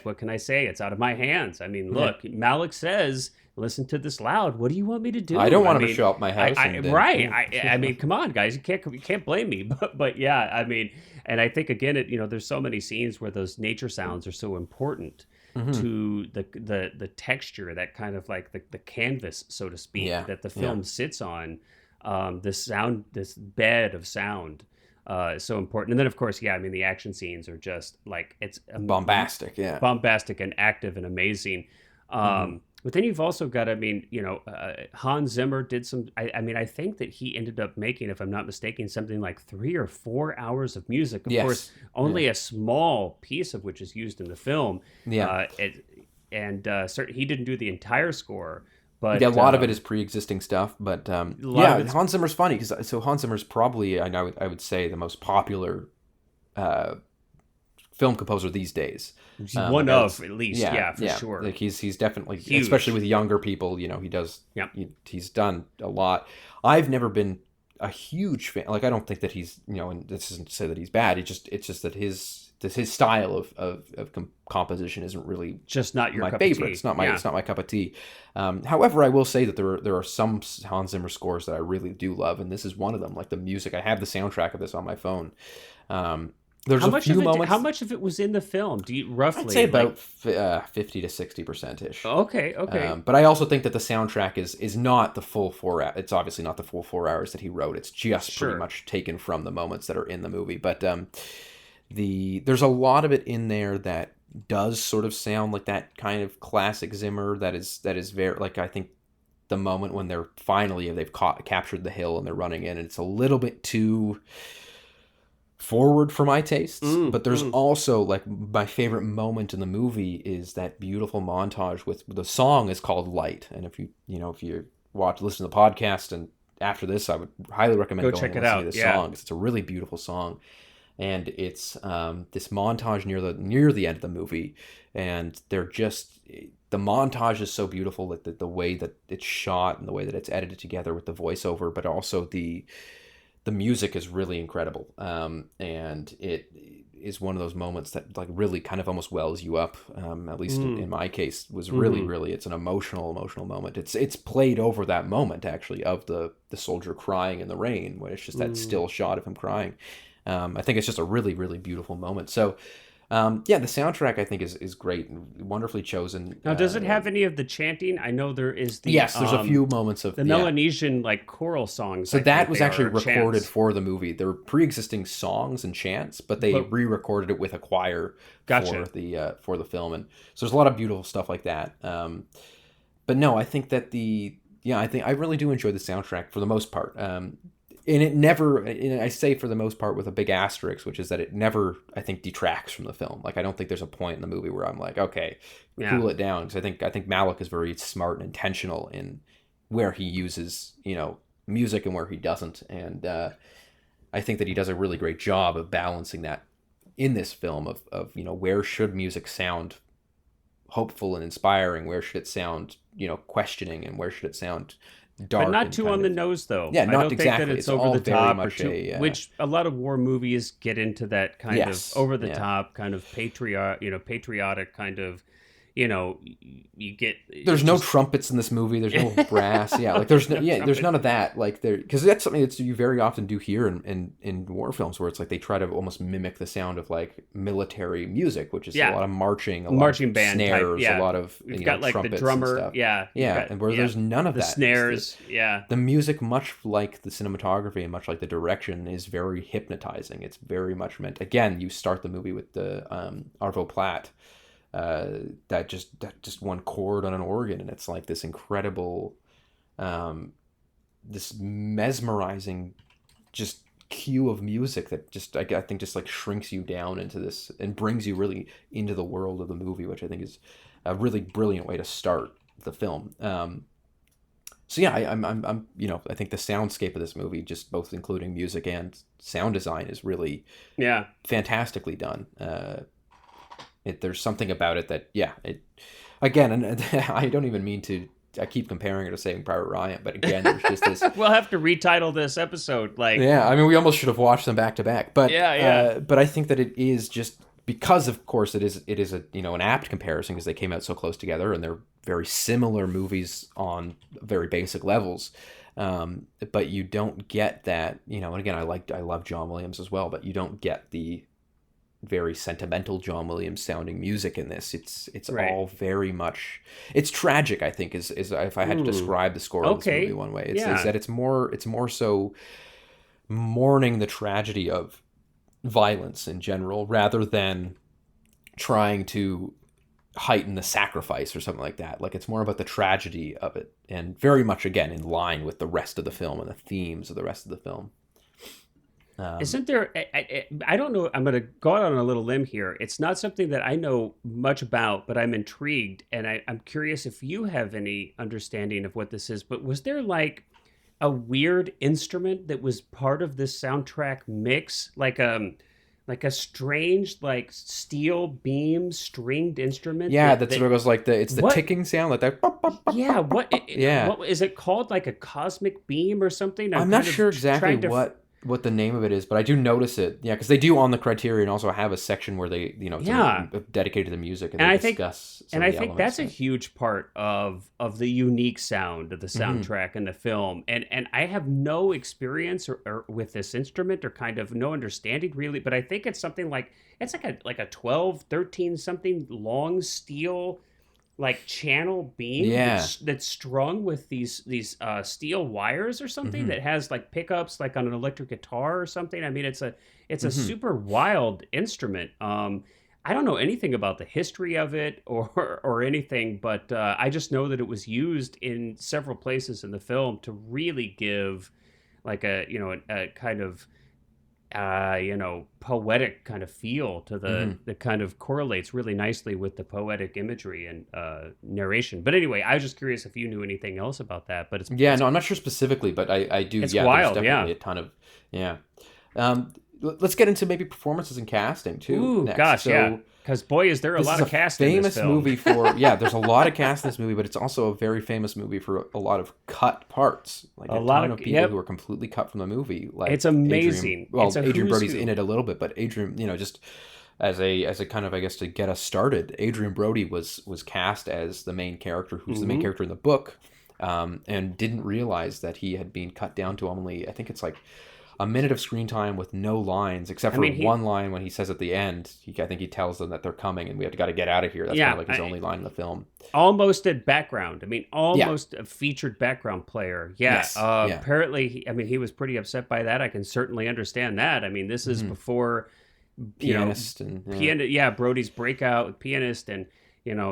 what can I say? It's out of my hands. I mean, look, Malick says, listen to this loud. What do you want me to do? I don't want him to show up my house. I mean, come on, guys. You can't blame me. But yeah, I mean, and I think again, there's so many scenes where those nature sounds are so important to the texture, that kind of like the canvas, so to speak, that the film sits on. This bed of sound is so important. And then of course, I mean, the action scenes are just it's bombastic, bombastic and active and amazing. But then you've also got, Hans Zimmer did some, I think that he ended up making, if I'm not mistaken, something like 3 or 4 hours of music. Of course, only a small piece of which is used in the film. Yeah. Certainly he didn't do the entire score. But a lot of it is pre-existing stuff. But Hans Zimmer's funny, because Hans Zimmer's probably, I would say, the most popular film composer these days. One of, at least, for sure. Like he's definitely huge. Especially with younger people. He does. He's done a lot. I've never been a huge fan. Like, I don't think that he's, and this isn't to say that he's bad. It's just that his style of composition isn't really just not my favorite. It's not my cup of tea. However, I will say that there are some Hans Zimmer scores that I really do love, and this is one of them. Like the music, I have the soundtrack of this on my phone. There's how much of it was in the film? Do you roughly? I'd say about 50 to 60% ish. Okay. But I also think that the soundtrack is not the full 4 hours. It's obviously not the full 4 hours that he wrote. It's just pretty much taken from the moments that are in the movie. But there's a lot of it in there that does sort of sound like that kind of classic Zimmer. That is very, like, I think the moment when they've captured the hill and they're running in, and it's a little bit too forward for my tastes, but there's also, like, my favorite moment in the movie is that beautiful montage with the song is called Light. And if you listen to the podcast, and after this, I would highly recommend going and listening to this song, because it's a really beautiful song. And it's this montage near the end of the movie, and the montage is so beautiful, that the way that it's shot and the way that it's edited together with the voiceover, but also the music is really incredible, and it is one of those moments that, like, really kind of almost wells you up. At least in my case, was really it's an emotional moment. It's played over that moment, actually, of the soldier crying in the rain, when it's just that still shot of him crying. I think it's just a really, really beautiful moment. So Yeah, the soundtrack I think is great and wonderfully chosen. Now, does it have any of the chanting? I know there is the Yes, there's a few moments of the Melanesian like choral songs. So I that think was they actually are, recorded chants. for the movie. There were pre-existing songs and chants, but they re-recorded it with a choir Gotcha. for the film, and so there's a lot of beautiful stuff like that. But no, I think that I think I really do enjoy the soundtrack for the most part. And it never, and I say for the most part with a big asterisk, which is that it never, I think, detracts from the film. Like, I don't think there's a point in the movie where I'm like, okay, cool it down. Because I think Malick is very smart and intentional in where he uses, music and where he doesn't. And I think that he does a really great job of balancing that in this film of where should music sound hopeful and inspiring, where should it sound, questioning, and where should it sound dark, but not too on the nose, though. Yeah, I not don't exactly. think that it's all over the very top, much which a lot of war movies get into that kind of over the yeah. top, kind of patriotic kind of, you get. There's no trumpets in this movie. There's no brass. Yeah, like there's there's none of that. Like there, because that's something that you very often do hear in war films, where it's like they try to almost mimic the sound of like military music, which is a lot of marching, marching lot of band snares, type, a lot of you've got like the trumpets drummer, and stuff. And where there's none of the that. snares, the music, much like the cinematography and much like the direction, is very hypnotizing. It's very much meant. Again, you start the movie with the Arvo Pärt. That just one chord on an organ, and it's like this incredible, this mesmerizing, just cue of music that just I think just like shrinks you down into this and brings you really into the world of the movie, which I think is a really brilliant way to start the film. So yeah, I'm I think the soundscape of this movie, just both including music and sound design, is really fantastically done. There's something about it that, again, and I don't even mean to, I keep comparing it to Saving Private Ryan, but again, there's just this. We'll have to retitle this episode. I mean, we almost should have watched them back to back, but but I think that it is just because, of course, it is a an apt comparison because they came out so close together and they're very similar movies on very basic levels. But you don't get that, and again, I love John Williams as well, but you don't get the very sentimental John Williams sounding music in this. It's all very much, it's tragic, I think, is if I had to describe the score of this movie one way, is that it's more so mourning the tragedy of violence in general rather than trying to heighten the sacrifice or something like that. Like, it's more about the tragedy of it, and very much, again, in line with the rest of the film and the themes of the rest of the film. Isn't there, I don't know, I'm going to go out on a little limb here. It's not something that I know much about, but I'm intrigued, and I'm curious if you have any understanding of what this is, but was there like a weird instrument that was part of this soundtrack mix? Like a strange, like steel beam stringed instrument? Yeah, that's what it goes like, it's the ticking sound, like that. Yeah, what is it called? Like a cosmic beam or something? I'm not sure exactly what the name of it is, but I do notice it. Yeah, because they do on the Criterion also have a section where they, dedicated to the music and they discuss. And I think that's a huge part of the unique sound of the soundtrack and the film. And I have no experience or with this instrument, or kind of no understanding really, but I think it's something like a 12, 13 something long steel like channel beam that's strung with these steel wires or something that has like pickups like on an electric guitar or something. I mean, it's a super wild instrument. I don't know anything about the history of it or anything, but I just know that it was used in several places in the film to really give like a kind of poetic kind of feel to the kind of correlates really nicely with the poetic imagery and narration. But anyway, I was just curious if you knew anything else about that. But I'm not sure specifically, but I do. It's wild. There's definitely a ton of let's get into maybe performances and casting too. Ooh, next. gosh, because boy, is there a lot of cast in this film. Famous movie for there's a lot of cast in this movie, but it's also a very famous movie for a lot of cut parts. Like a ton of people who are completely cut from the movie. Like, it's amazing. Adrian Brody's in it a little bit, but Adrian, just as a kind of, I guess, to get us started, Adrian Brody was cast as the main character, who's the main character in the book, and didn't realize that he had been cut down to only, I think it's like a minute of screen time with no lines except for one line when he says at the end. I think he tells them that they're coming and we got to get out of here. That's kind of like his only line in the film. Almost a background. I mean, almost a featured background player. Yeah. Yes. Apparently, he was pretty upset by that. I can certainly understand that. I mean, this is before Pianist Brody's breakout with Pianist, and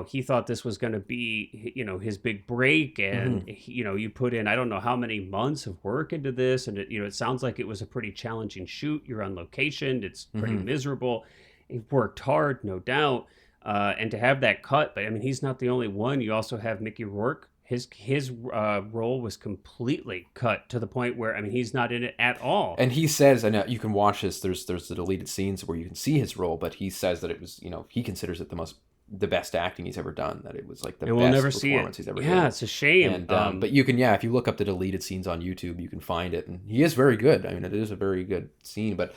he thought this was going to be his big break, and you put in I don't know how many months of work into this, and it sounds like it was a pretty challenging shoot. You're on location, it's pretty miserable. He worked hard, no doubt, and to have that cut. But I mean, he's not the only one. You also have Mickey Rourke. His role was completely cut to the point where he's not in it at all. And he says, and you can watch this. There's the deleted scenes where you can see his role, but he says that it was he considers it the best acting he's ever done. That it was like the best performance he's ever done. Yeah, it's a shame. And, but you can if you look up the deleted scenes on YouTube, you can find it, and he is very good. I mean, it is a very good scene, but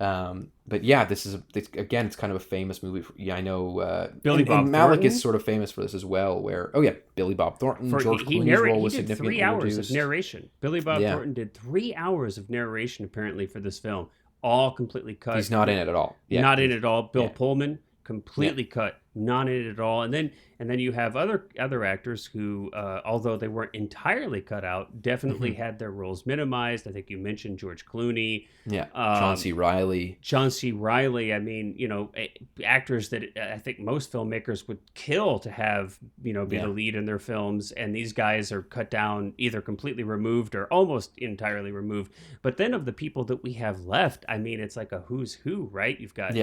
yeah, it's kind of a famous movie. I know Billy Bob and Malick Thornton is sort of famous for this as well. Where Billy Bob Thornton, George Clooney's role was significantly 3 hours reduced. of narration. Billy Bob Thornton did 3 hours of narration apparently for this film, all completely cut. He's not in it at all. Not in it at all. Bill Pullman, completely cut, not in it at all. And then you have other actors who, although they weren't entirely cut out, definitely had their roles minimized. I think you mentioned George Clooney. Yeah, John C. Reilly. I mean, actors that I think most filmmakers would kill to have, be the lead in their films. And these guys are cut down, either completely removed or almost entirely removed. But then of the people that we have left, I mean, it's like a who's who, right? You've got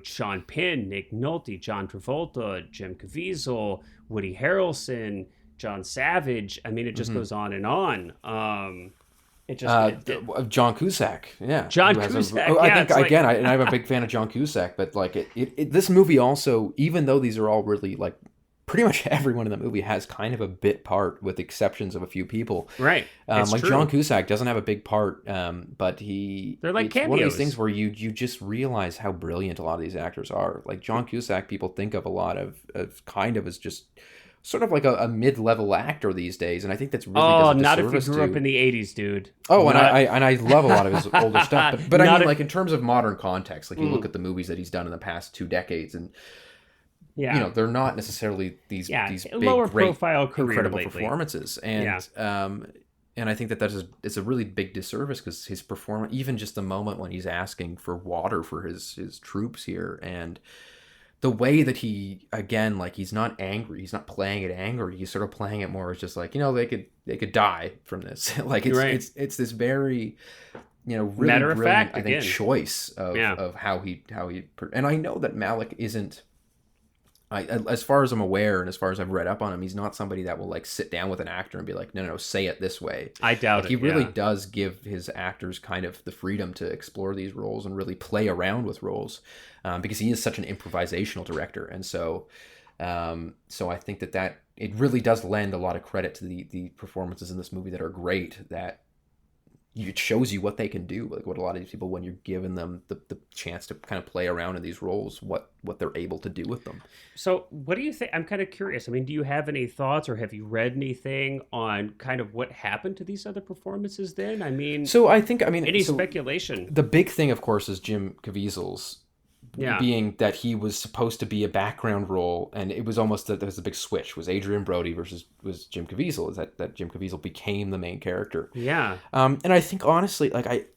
Sean Penn, Nick Nolte, John Travolta, Jim Caviezel, Woody Harrelson, John Savage. I mean, it just goes on and on. John Cusack, John Cusack. I'm a big fan of John Cusack, but like this movie also, even though these are all really like pretty much everyone in the movie has kind of a bit part, with exceptions of a few people. Right. Like true. John Cusack doesn't have a big part, but they're like cameos. One of these things where you just realize how brilliant a lot of these actors are. Like John Cusack, people think of a lot of kind of as just sort of like a mid-level actor these days, and I think that's really not if you grew up in the 80s, dude. I love a lot of his older stuff, but I mean, like in terms of modern context, like you look at the movies that he's done in the past 2 decades, and they're not necessarily these big, lower great, profile career incredible lately. performances, and I think it's a really big disservice because his performance, even just the moment when he's asking for water for his troops here, and the way that he, again, like he's not angry, he's not playing it angry, he's sort of playing it more as just like, they could die from this. Like it's this very, really matter of fact, I think, choice of how he, and I know that Malick isn't, as far as I'm aware and as far as I've read up on him, he's not somebody that will like sit down with an actor and be like, no, say it this way. I doubt it. He really does give his actors kind of the freedom to explore these roles and really play around with roles, because he is such an improvisational director. And so I think that it really does lend a lot of credit to the performances in this movie that are great, that it shows you what they can do, like what a lot of these people, when you're giving them the chance to kind of play around in these roles, what they're able to do with them. So what do you think? I'm kind of curious. I mean, do you have any thoughts, or have you read anything on kind of what happened to these other performances then? I mean, any speculation? The big thing, of course, is Jim Caviezel's being that he was supposed to be a background role, and it was almost that there was a big switch. Was Adrian Brody was Jim Caviezel? Is that Jim Caviezel became the main character? Yeah. And I think honestly, like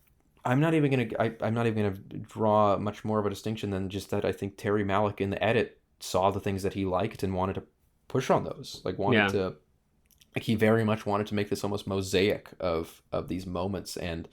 I'm not even gonna draw much more of a distinction than just that I think Terry Malick in the edit saw the things that he liked and wanted to push on those. He very much wanted to make this almost mosaic of these moments, and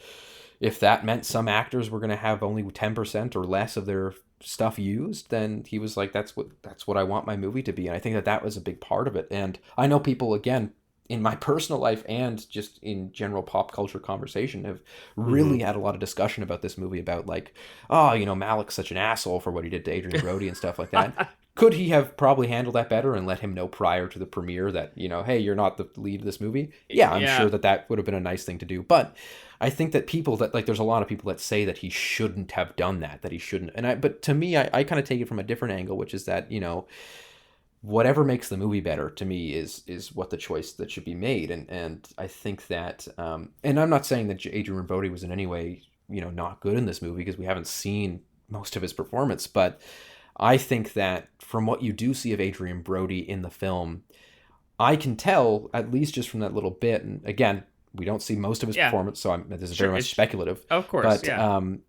if that meant some actors were going to have only 10% or less of their stuff used, then he was like, that's what I want my movie to be. And I think that was a big part of it. And I know people, again, in my personal life and just in general pop culture conversation, have really had a lot of discussion about this movie, about like, Malick's such an asshole for what he did to Adrian Brody and stuff like that. Could he have probably handled that better and let him know prior to the premiere that, hey, you're not the lead of this movie? Yeah, I'm sure that would have been a nice thing to do. But I think that there's a lot of people that say that he shouldn't have done that he shouldn't. But to me, I kind of take it from a different angle, which is that, whatever makes the movie better to me is what the choice that should be made. And I think that, and I'm not saying that Adrian Brody was in any way, not good in this movie, because we haven't seen most of his performance, but I think that from what you do see of Adrian Brody in the film, I can tell, at least just from that little bit, and again, we don't see most of his performance, so this is very much speculative. Of course,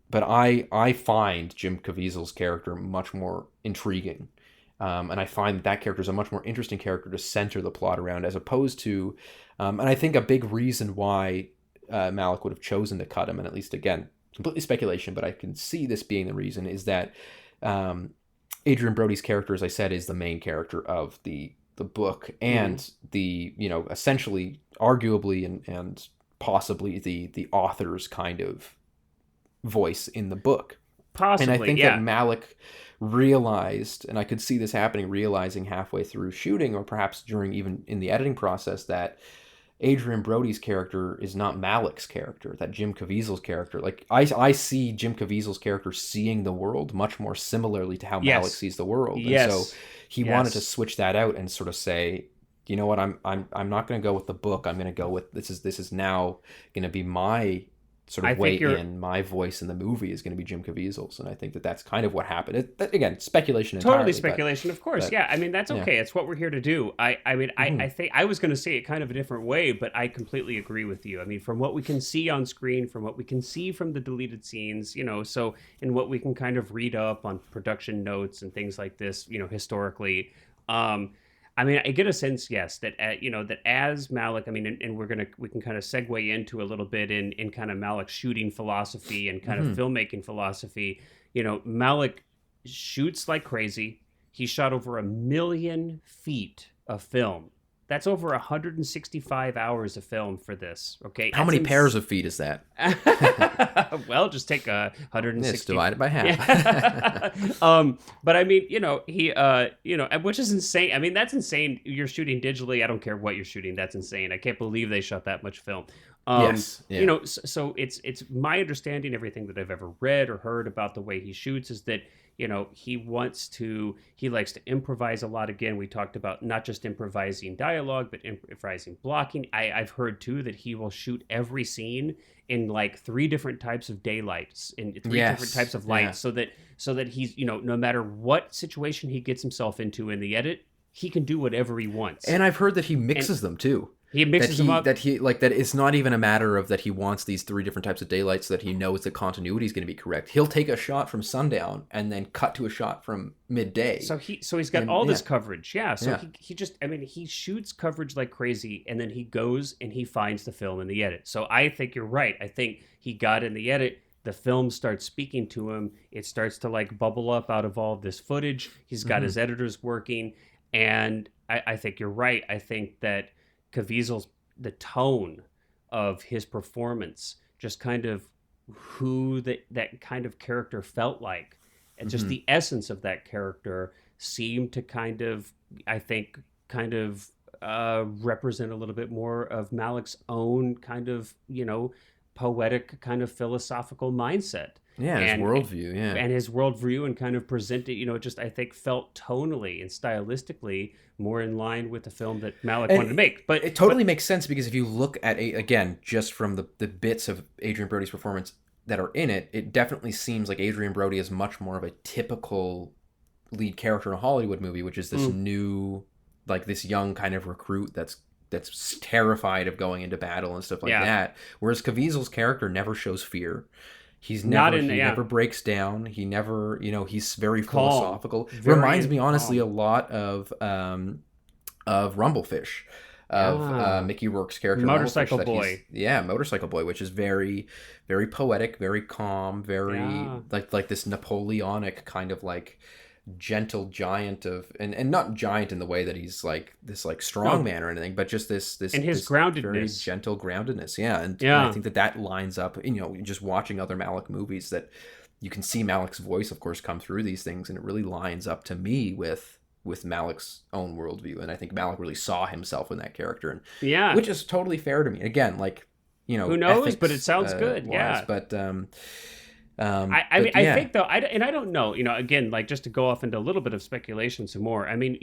but I find Jim Caviezel's character much more intriguing, and I find that character is a much more interesting character to center the plot around, as opposed to, and I think a big reason why Malick would have chosen to cut him, and at least, again, completely speculation, but I can see this being the reason, is that Adrian Brody's character, as I said, is the main character of the book, and the, essentially, arguably, and possibly the author's kind of voice in the book. Possibly, and I think that Malick realized, and I could see this happening, realizing halfway through shooting, or perhaps during even in the editing process, that Adrian Brody's character is not Malick's character, that Jim Caviezel's character, like I see Jim Caviezel's character seeing the world much more similarly to how Malick sees the world. And so he wanted to switch that out and sort of say, you know what, I'm not going to go with the book. I'm going to go with this is now going to be my sort of way in. My voice in the movie is going to be Jim Caviezel's, and I think that that's kind of what happened. Again, speculation entirely. Totally speculation, of course. But, I mean, that's okay. It's what we're here to do. I think I was going to say it kind of a different way, but I completely agree with you. I mean, from what we can see on screen, from what we can see from the deleted scenes, so, and what we can kind of read up on production notes and things like this, historically, I mean, I get a sense, yes, that that as Malick, I mean, and we can kind of segue into a little bit in kind of Malick's shooting philosophy and kind of filmmaking philosophy. Malick shoots like crazy. He shot over 1 million feet of film. That's over 165 hours of film for this. Okay, how many pairs of feet is that? Well, just take 160. It's divided by half. Yeah. But I mean, he, which is insane. I mean, that's insane. You're shooting digitally. I don't care what you're shooting. That's insane. I can't believe they shot that much film. Yes. Yeah. So it's my understanding, everything that I've ever read or heard about the way he shoots, is that he likes to improvise a lot. Again, we talked about not just improvising dialogue, but improvising blocking. I've heard too that he will shoot every scene in like 3 different types of daylights, in 3 different types of light, so that he's, no matter what situation he gets himself into in the edit, he can do whatever he wants. And I've heard that he mixes them too. He mixes them up. That it's not even a matter of that he wants these 3 different types of daylight so that he knows the continuity is going to be correct. He'll take a shot from sundown and then cut to a shot from midday. So he's got all this coverage. Yeah. So he just, I mean, he shoots coverage like crazy, and then he goes and he finds the film in the edit. So I think you're right. I think he got in the edit. The film starts speaking to him. It starts to like bubble up out of all of this footage. He's got his editors working. And I think you're right. I think that Caviezel's, the tone of his performance, just kind of who that kind of character felt like, and just the essence of that character seemed to kind of, I think, represent a little bit more of Malick's own kind of, poetic kind of philosophical mindset. Yeah, his worldview, and his worldview, and kind of presented, just I think felt tonally and stylistically more in line with the film that Malick wanted to make. But it totally makes sense, because if you look at again, just from the bits of Adrian Brody's performance that are in it, it definitely seems like Adrian Brody is much more of a typical lead character in a Hollywood movie, which is this new, like this young kind of recruit that's terrified of going into battle and stuff like that. Whereas Caviezel's character never shows fear. He's never, never breaks down. He never, he's very philosophical. Reminds me, honestly, a lot of Rumblefish, of Mickey Rourke's character. Motorcycle Boy. Motorcycle Boy, which is very, very poetic, very calm, very like this Napoleonic kind of like gentle giant of, and not giant in the way that he's like this like strong man or anything, but just this and his this groundedness, very gentle groundedness. And I think that lines up, just watching other Malick movies, that you can see Malick's voice, of course, come through these things, and it really lines up to me with Malick's own worldview. And I think Malick really saw himself in that character, and which is totally fair to me. Again, like, who knows, ethics, but it sounds good. Wise, but I think though, I don't know, again, like just to go off into a little bit of speculation some more. I mean,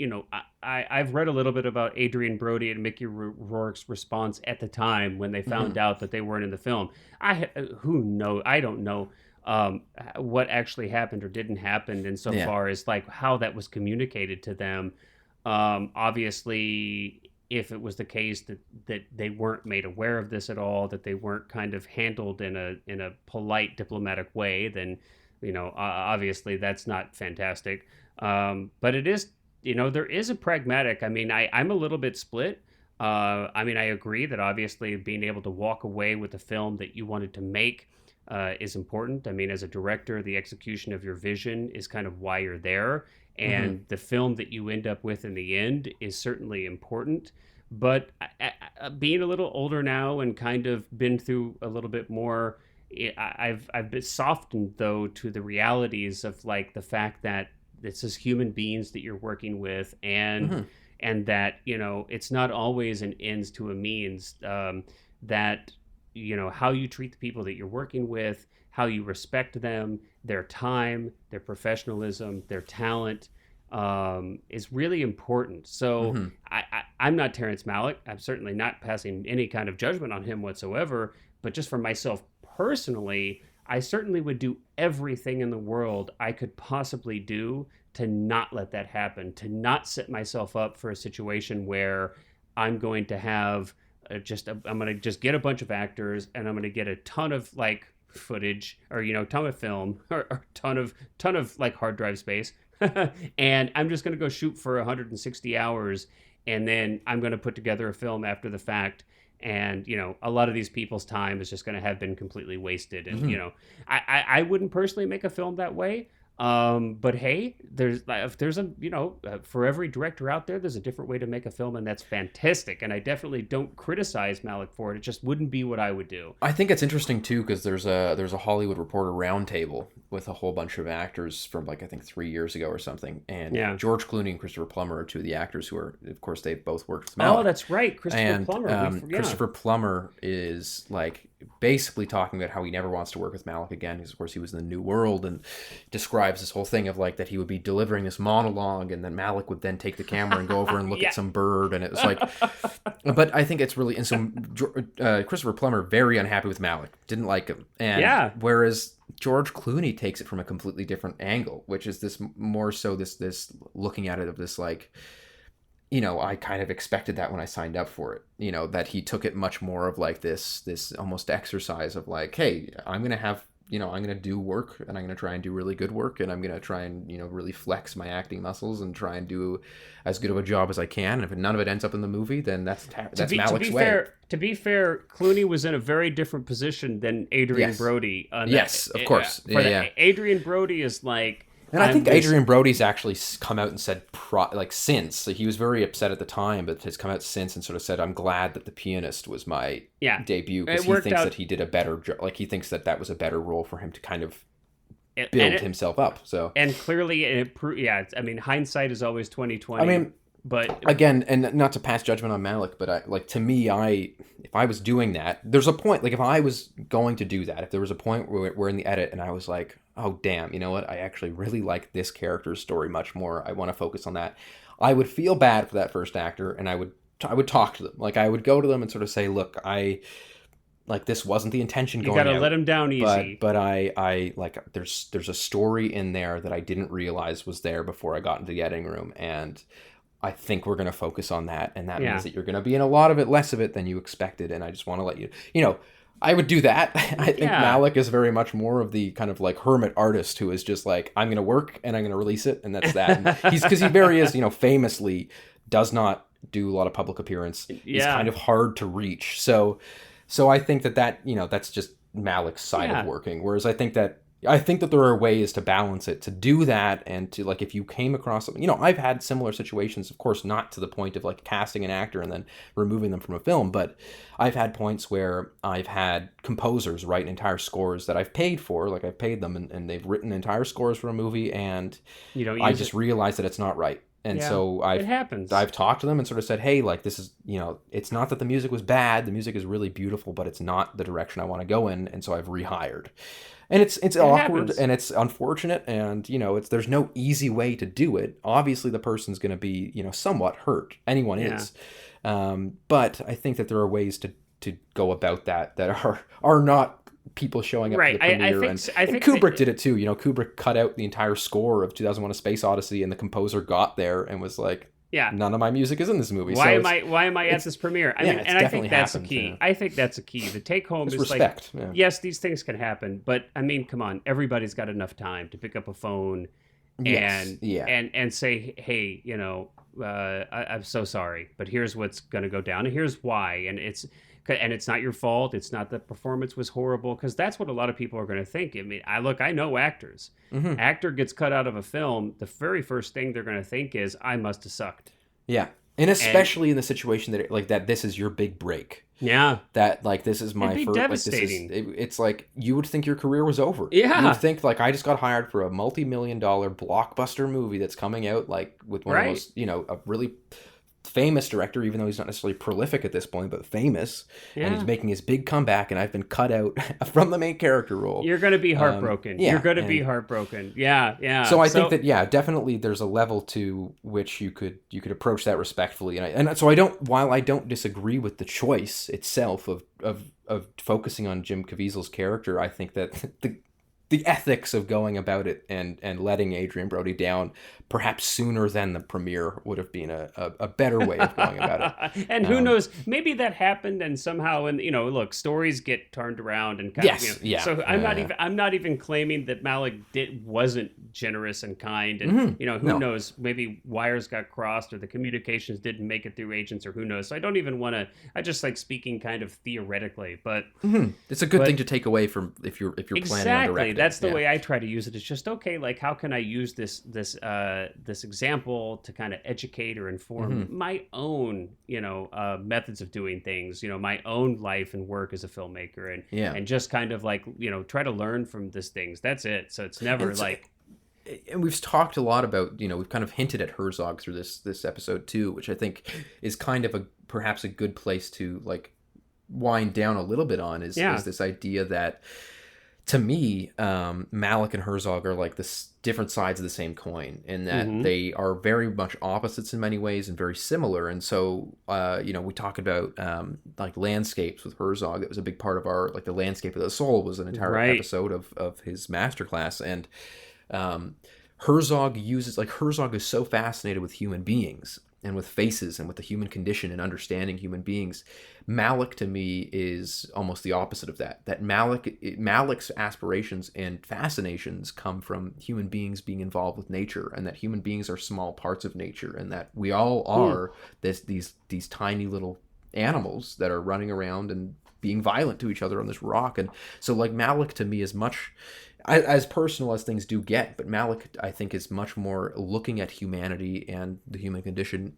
I've read a little bit about Adrian Brody and Mickey Rourke's response at the time when they found out that they weren't in the film. Who knows? I don't know what actually happened or didn't happen insofar as like how that was communicated to them. Obviously, if it was the case that they weren't made aware of this at all, that they weren't kind of handled in a polite diplomatic way, then, obviously that's not fantastic. But it is, there is a pragmatic, I mean, I'm a little bit split. I mean, I agree that obviously being able to walk away with a film that you wanted to make is important. I mean, as a director, the execution of your vision is kind of why you're there. And the film that you end up with in the end is certainly important. But being a little older now and kind of been through a little bit more, I've been softened, though, to the realities of like the fact that this is human beings that you're working with, and that, it's not always an ends to a means, that, how you treat the people that you're working with, how you respect them, their time, their professionalism, their talent, is really important. So I'm not Terrance Malick. I'm certainly not passing any kind of judgment on him whatsoever. But just for myself personally, I certainly would do everything in the world I could possibly do to not let that happen, to not set myself up for a situation where I'm going to have I'm going to just get a bunch of actors and I'm going to get a ton of like footage or, ton of film or ton of like hard drive space. And I'm just going to go shoot for 160 hours. And then I'm going to put together a film after the fact. And, a lot of these people's time is just going to have been completely wasted. And, I wouldn't personally make a film that way. But hey, for every director out there, there's a different way to make a film, and that's fantastic. And I definitely don't criticize Malick for it. It just wouldn't be what I would do. I think it's interesting too, because there's a Hollywood Reporter roundtable with a whole bunch of actors from like, I think 3 years ago or something. And George Clooney and Christopher Plummer are two of the actors who are, of course, they've both worked with Malick. Oh, that's right. Christopher Plummer. Christopher Plummer is like basically talking about how he never wants to work with Malick again, because of course he was in the New World, and describes this whole thing of like that he would be delivering this monologue and then Malick would then take the camera and go over and look at some bird, and it was like but I think it's really, and so Christopher Plummer very unhappy with Malick, didn't like him, and whereas George Clooney takes it from a completely different angle, which is this more so this looking at it of this like, I kind of expected that when I signed up for it, that he took it much more of like this almost exercise of like, hey, I'm going to have, I'm going to do work, and I'm going to try and do really good work, and I'm going to try and, really flex my acting muscles and try and do as good of a job as I can. And if none of it ends up in the movie, then that's Malick's way. To be fair, Clooney was in a very different position than Adrian Brody. Yes, of course. Adrian Brody is like... And I think Adrian Brody's actually come out and said, since. So he was very upset at the time, but has come out since and sort of said, I'm glad that The Pianist was my debut, because he thinks that he did a better job. Like, he thinks that was a better role for him to kind of build himself up. So and clearly, hindsight is always 20/20. I mean, but again, and not to pass judgment on Malick, but to me, if I was doing that, there's a point, like if I was going to do that, if there was a point where we're in the edit and I was like, oh damn, you know what, I actually really like this character's story much more, I want to focus on that, I would feel bad for that first actor, and I would talk to them, like I would go to them and sort of say, look, this wasn't the intention going out. You gotta let him down easy. But I like, there's a story in there that I didn't realize was there before I got into the editing room, and I think we're going to focus on that, and that means that you're going to be in a lot of it, less of it than you expected, and I just want to let you, I would do that. I think Malick is very much more of the kind of like hermit artist who is just like, I'm going to work and I'm going to release it, and that's that. And because he famously does not do a lot of public appearance. He's kind of hard to reach. So I think that that's just Malick's side of working. Whereas I think that there are ways to balance it, to do that, and to, like, if you came across something, I've had similar situations, of course, not to the point of like casting an actor and then removing them from a film, but I've had points where I've had composers write entire scores that I've paid for, like I've paid them, and they've written entire scores for a movie, and I just realized that it's not right. And Yeah, so it happens. I've talked to them and sort of said, hey, like, this is, it's not that the music was bad. The music is really beautiful, but it's not the direction I want to go in. And so I've rehired. And it's It awkward happens. and it's unfortunate, and there's no easy way to do it. Obviously, the person's going to be somewhat hurt. Anyone Yeah. is, but I think that there are ways to go about that are not people showing up to the premiere. I think Kubrick did it too. Kubrick cut out the entire score of 2001: A Space Odyssey, and the composer got there and was like, yeah, none of my music is in this movie. Why am I at this premiere? I mean, and I think that's a key. Yeah. I think that's a key. The take home is respect. Like, yes, these things can happen, but I mean, come on, everybody's got enough time to pick up a phone and say, hey, I'm so sorry, but here's what's going to go down, and here's why, and it's not your fault. It's not that performance was horrible, because that's what a lot of people are going to think. I mean, I know actors. Mm-hmm. Actor gets cut out of a film, the very first thing they're going to think is, I must have sucked. Yeah, and especially in the situation that this is your big break. Yeah, that like this is my first. It'd be devastating. It's like you would think your career was over. Yeah, you would think like I just got hired for a multi-million-dollar blockbuster movie that's coming out like with one of the most a really famous director, even though he's not necessarily prolific at this point, but famous, and he's making his big comeback, and I've been cut out from the main character role. You're going to be heartbroken. You're going to be heartbroken. Yeah. So I think that definitely there's a level to which you could approach that respectfully, and so while I don't disagree with the choice itself of focusing on Jim Caviezel's character, I think that the ethics of going about it and letting Adrian Brody down perhaps sooner than the premiere would have been a better way of going about it. And who knows, maybe that happened and somehow, and look, stories get turned around and kind of, so I'm not even claiming that Malick wasn't generous and kind, and who knows, maybe wires got crossed or the communications didn't make it through agents, or who knows. So I don't even want to, I just like speaking kind of theoretically, but it's a good thing to take away from if you're planning on directing. That's the way I try to use it. It's just, okay, like, how can I use this example to kind of educate or inform my own, methods of doing things, my own life and work as a filmmaker, and just kind of like, try to learn from these things. That's it. So it's never and we've talked a lot about, we've kind of hinted at Herzog through this episode too, which I think is kind of perhaps a good place to like wind down a little bit on is this idea that, to me, Malick and Herzog are like this different sides of the same coin, in that they are very much opposites in many ways and very similar. And so, we talk about like landscapes with Herzog. It was a big part of our, like, the landscape of the soul was an entire episode of his masterclass. And Herzog is so fascinated with human beings and with faces and with the human condition and understanding human beings. Malick, to me, is almost the opposite of that. That Malick's aspirations and fascinations come from human beings being involved with nature, and that human beings are small parts of nature, and that we all are these tiny little animals that are running around and being violent to each other on this rock. And so, like, Malick to me is much, as personal as things do get, but Malick, I think, is much more looking at humanity and the human condition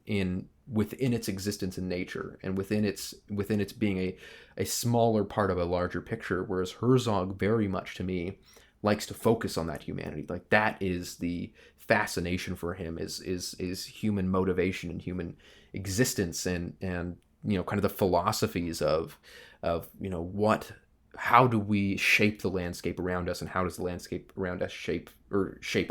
within its existence in nature, and within its being a smaller part of a larger picture. Whereas Herzog, very much to me, likes to focus on that humanity. Like, that is the fascination for him, is human motivation and human existence, and kind of the philosophies of how do we shape the landscape around us, and how does the landscape around us shape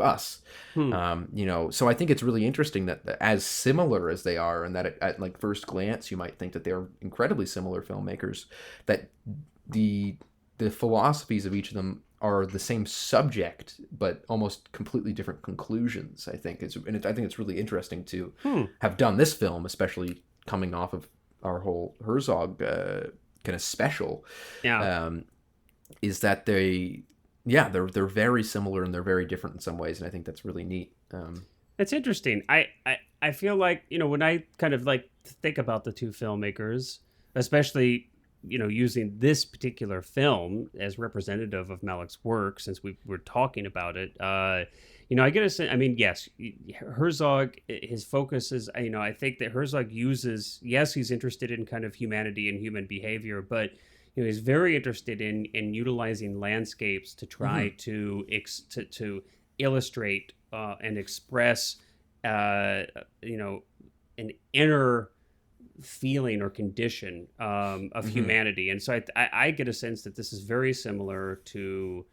us? So I think it's really interesting that as similar as they are, and that at like first glance you might think that they're incredibly similar filmmakers, that the philosophies of each of them are the same subject, but almost completely different conclusions. I think it's really interesting to have done this film, especially coming off of our whole Herzog kind of special, is that they're very similar and they're very different in some ways, and I think that's really neat. It's interesting. I feel like, when I kind of like think about the two filmmakers, especially using this particular film as representative of Malick's work, since we're talking about it, I get a sense. I mean, yes, Herzog, his focus is, I think that Herzog uses, yes, he's interested in kind of humanity and human behavior, but he's very interested in utilizing landscapes to try to illustrate and express you know, an inner feeling or condition of humanity. And so I get a sense that this is very similar to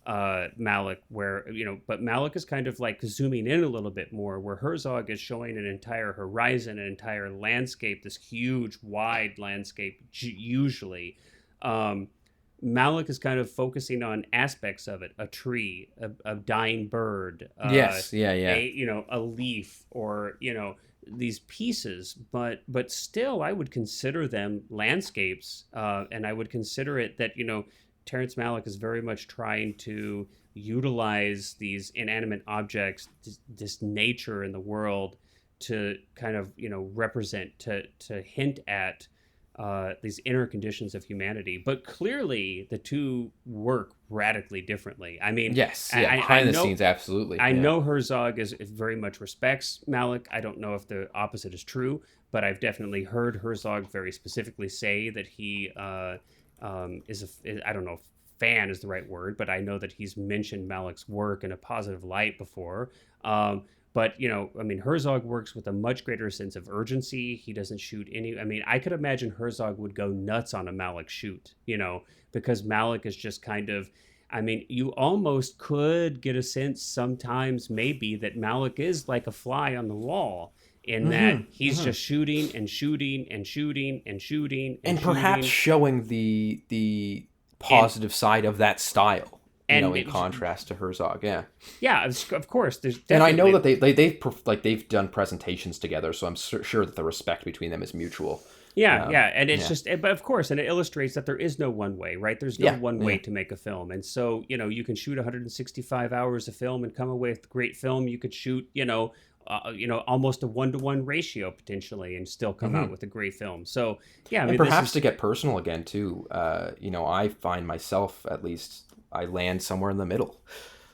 Malick, where, but Malick is kind of like zooming in a little bit more, where Herzog is showing an entire horizon, an entire landscape, this huge, wide landscape, usually. Malick is kind of focusing on aspects of it: a tree, a dying bird, Yes, yeah. a leaf, or these pieces. But still, I would consider them landscapes, and I would consider it that Terrance Malick is very much trying to utilize these inanimate objects, this nature in the world, to kind of represent, to hint at these inner conditions of humanity. But clearly the two work radically differently. I mean, yes, yeah, behind the scenes, absolutely. I know Herzog is very much respects Malick. I don't know if the opposite is true, but I've definitely heard Herzog very specifically say that he I don't know if fan is the right word, but I know that he's mentioned Malick's work in a positive light before. But, Herzog works with a much greater sense of urgency. He doesn't shoot I could imagine Herzog would go nuts on a Malick shoot, because Malick is just kind of, you almost could get a sense sometimes maybe that Malick is like a fly on the wall, in that he's just shooting and shooting and shooting and shooting and perhaps showing the positive side of that style. In contrast to Herzog, yeah, of course. There's definitely... And I know that they've done presentations together, so I'm sure that the respect between them is mutual. Yeah, and it's just, but of course, and it illustrates that there is no one way, right? There's no one way to make a film, and so you can shoot 165 hours of film and come away with great film. You could shoot, almost a 1-to-1 ratio potentially, and still come out with a great film. So and perhaps to get personal again too, I find myself, at least, I land somewhere in the middle.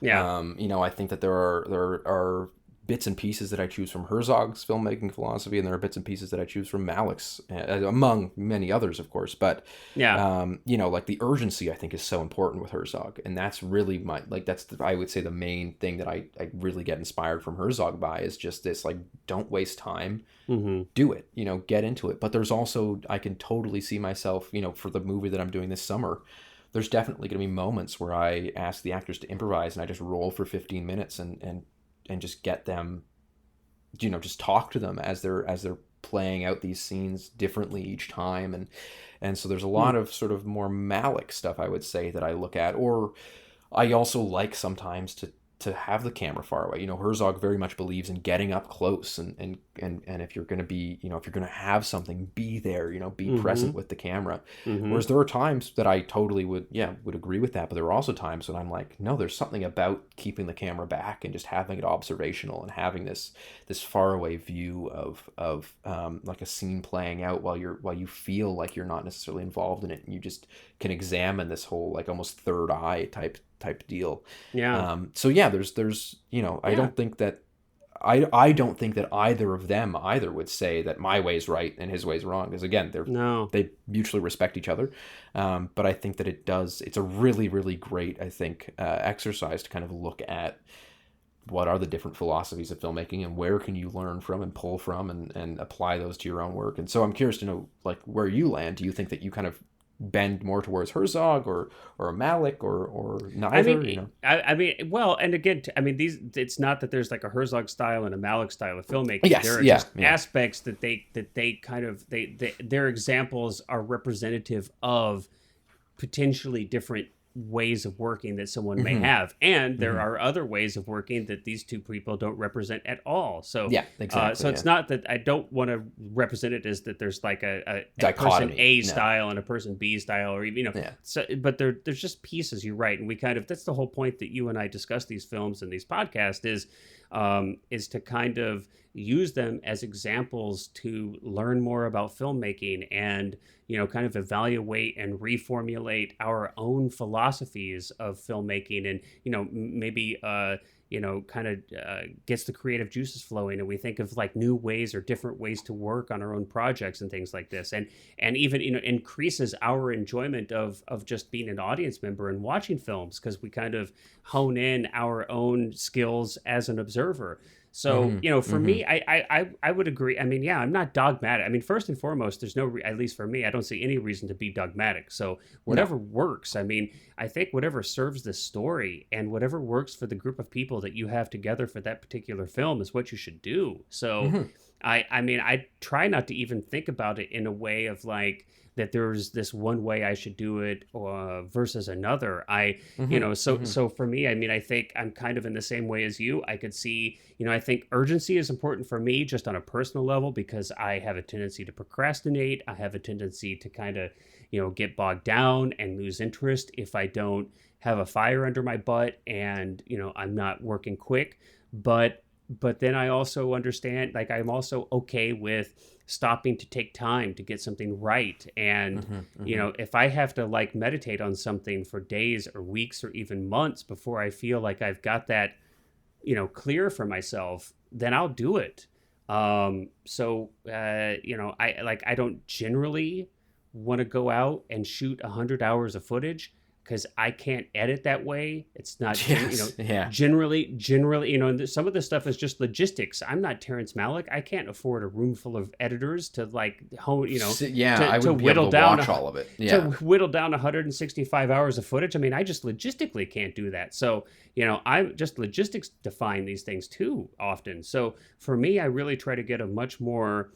Yeah. I think that there are bits and pieces that I choose from Herzog's filmmaking philosophy, and there are bits and pieces that I choose from Malick's, among many others, of course. But like the urgency, I think, is so important with Herzog, and that's really I would say the main thing that I really get inspired from Herzog by is just this, like, don't waste time, do it, get into it. But there's also, I can totally see myself, for the movie that I'm doing this summer, there's definitely going to be moments where I ask the actors to improvise, and I just roll for 15 minutes and just get them, just talk to them as they're playing out these scenes differently each time. And so there's a lot of sort of more Malick stuff, I would say, that I look at, or I also like sometimes to have the camera far away. Herzog very much believes in getting up close, and if you're going to be, if you're going to have something, be there, be present with the camera. Whereas there are times that I totally would agree with that, but there are also times when I'm like, no, there's something about keeping the camera back and just having it observational and having this far away view of like a scene playing out while you feel like you're not necessarily involved in it, and you just can examine this whole, like, almost third eye type deal. There's I don't think that I don't think that either of them would say that my way's right and his way's wrong, because again, they mutually respect each other. But I think that it's a really, really great, I think, exercise to kind of look at what are the different philosophies of filmmaking and where can you learn from and pull from and apply those to your own work. And so I'm curious to know, like, where you land. Do you think that you kind of bend more towards Herzog or Malick or neither? Well, and again, it's not that there's like a Herzog style and a Malick style of filmmaking. Yes, there are just aspects that they kind of their examples are representative of potentially different ways of working that someone may have, and there are other ways of working that these two people don't represent at all. So so it's not that I don't want to represent it as that there's like a person A style and a person B style, or even so, but there's just pieces. You're right, and we kind of, that's the whole point that you and I discuss these films and these podcasts is to kind of use them as examples to learn more about filmmaking and kind of evaluate and reformulate our own philosophies of filmmaking, and maybe kind of gets the creative juices flowing, and we think of like new ways or different ways to work on our own projects and things like this, and even increases our enjoyment of just being an audience member and watching films, because we kind of hone in our own skills as an observer. So, for me, I would agree. I mean, yeah, I'm not dogmatic. I mean, first and foremost, there's no, at least for me, I don't see any reason to be dogmatic. So whatever works. I mean, I think whatever serves the story and whatever works for the group of people that you have together for that particular film is what you should do. So I mean, I try not to even think about it in a way of like, that there's this one way I should do it versus another. So for me, I mean, I think I'm kind of in the same way as you. I could see, I think urgency is important for me just on a personal level because I have a tendency to procrastinate. I have a tendency to kind of, get bogged down and lose interest if I don't have a fire under my butt and, I'm not working quick. But then I also understand, like, I'm also okay with stopping to take time to get something right. And, if I have to like meditate on something for days or weeks or even months before I feel like I've got that, clear for myself, then I'll do it. I don't generally want to go out and shoot 100 hours of footage because I can't edit that way. It's not, generally, some of the stuff is just logistics. I'm not Terrance Malick. I can't afford a room full of editors to like hone, I would be able to watch all of it. Yeah. To whittle down 165 hours of footage. I mean, I just logistically can't do that. So, I'm just logistics define these things too often. So for me, I really try to get a much more,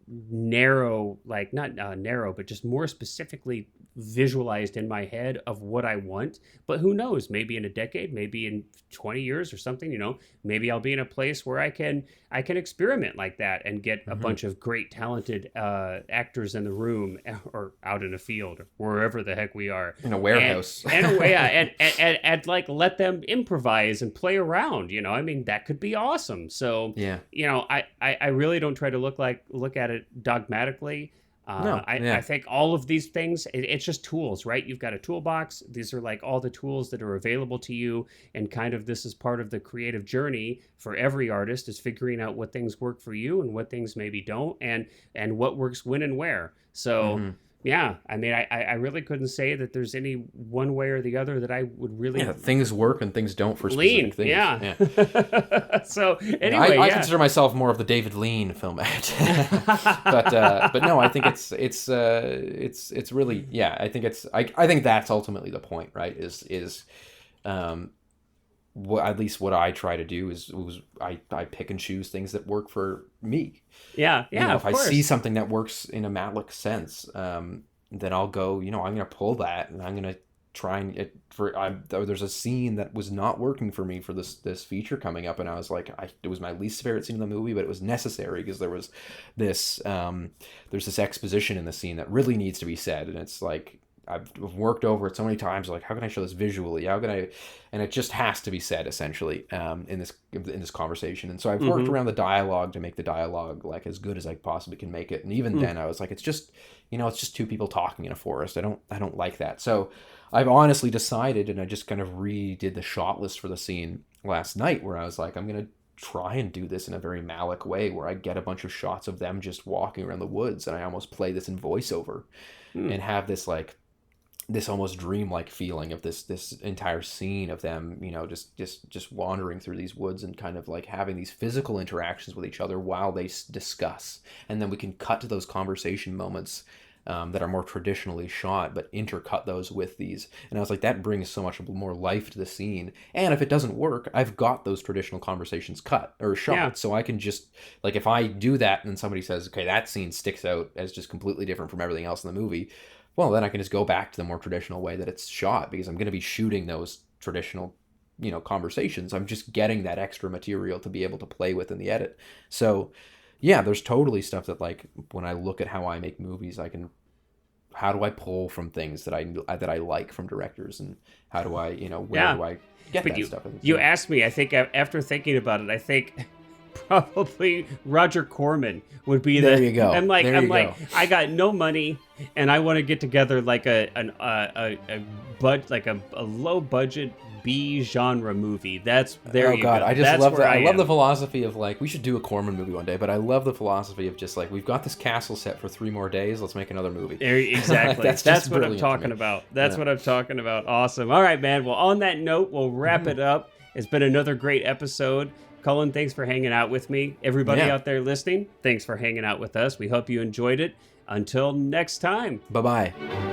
narrow, like not narrow, but just more specifically visualized in my head of what I want. But who knows, maybe in a decade, maybe in 20 years or something, maybe I'll be in a place where I can experiment like that and get a bunch of great talented actors in the room or out in a field or wherever the heck we are, in a warehouse and like let them improvise and play around. I mean, that could be awesome. So I really don't try to look at it dogmatically. I think all of these things, it's just tools, right? You've got a toolbox. These are like all the tools that are available to you. And kind of this is part of the creative journey for every artist is figuring out what things work for you and what things maybe don't and what works when and where. So yeah, I mean, I really couldn't say that there's any one way or the other that I would really... Yeah, things work and things don't for specific things. Yeah. So anyway, I consider myself more of the David Lean film but no, I think it's really, yeah, I think that's ultimately the point, right? At least what I try to do is I pick and choose things that work for me. Yeah. If I see something that works in a Malick sense, then I'll go, I'm going to pull that and I'm going to try and there's a scene that was not working for me for this feature coming up, and I was like, it was my least favorite scene in the movie, but it was necessary because there was this there's this exposition in the scene that really needs to be said, and it's like, I've worked over it so many times, like, how can I show this visually? How can I? And it just has to be said, essentially, in this conversation. And so I've worked around the dialogue to make the dialogue like as good as I possibly can make it. And even then, I was like, it's just two people talking in a forest. I don't like that. So I've honestly decided, and I just kind of redid the shot list for the scene last night, where I was like, I'm gonna try and do this in a very Malick way, where I get a bunch of shots of them just walking around the woods, and I almost play this in voiceover, and have this like. This almost dreamlike feeling of this entire scene of them, just wandering through these woods and kind of like having these physical interactions with each other while they discuss. And then we can cut to those conversation moments that are more traditionally shot, but intercut those with these. And I was like, that brings so much more life to the scene. And if it doesn't work, I've got those traditional conversations cut or shot. Yeah. So I can just, like, if I do that and somebody says, okay, that scene sticks out as just completely different from everything else in the movie, well, then I can just go back to the more traditional way that it's shot, because I'm going to be shooting those traditional, conversations. I'm just getting that extra material to be able to play with in the edit. So, yeah, there's totally stuff that, like, when I look at how I make movies, how do I pull from things that I like from directors, and how do I, where do I get that stuff? You asked me, I think after thinking about it, I think probably Roger Corman would be there. You go. I'm like, I got no money, and I want to get together like a low budget B genre movie. That's there. Oh God, I just love that. I love the philosophy of like we should do a Corman movie one day, but I love the philosophy of just like we've got this castle set for 3 more days. Let's make another movie. Exactly. That's what I'm talking about. That's what I'm talking about. Awesome. All right, man. Well, on that note, we'll wrap it up. It's been another great episode. Cullen, thanks for hanging out with me. Everybody out there listening, thanks for hanging out with us. We hope you enjoyed it. Until next time. Bye-bye.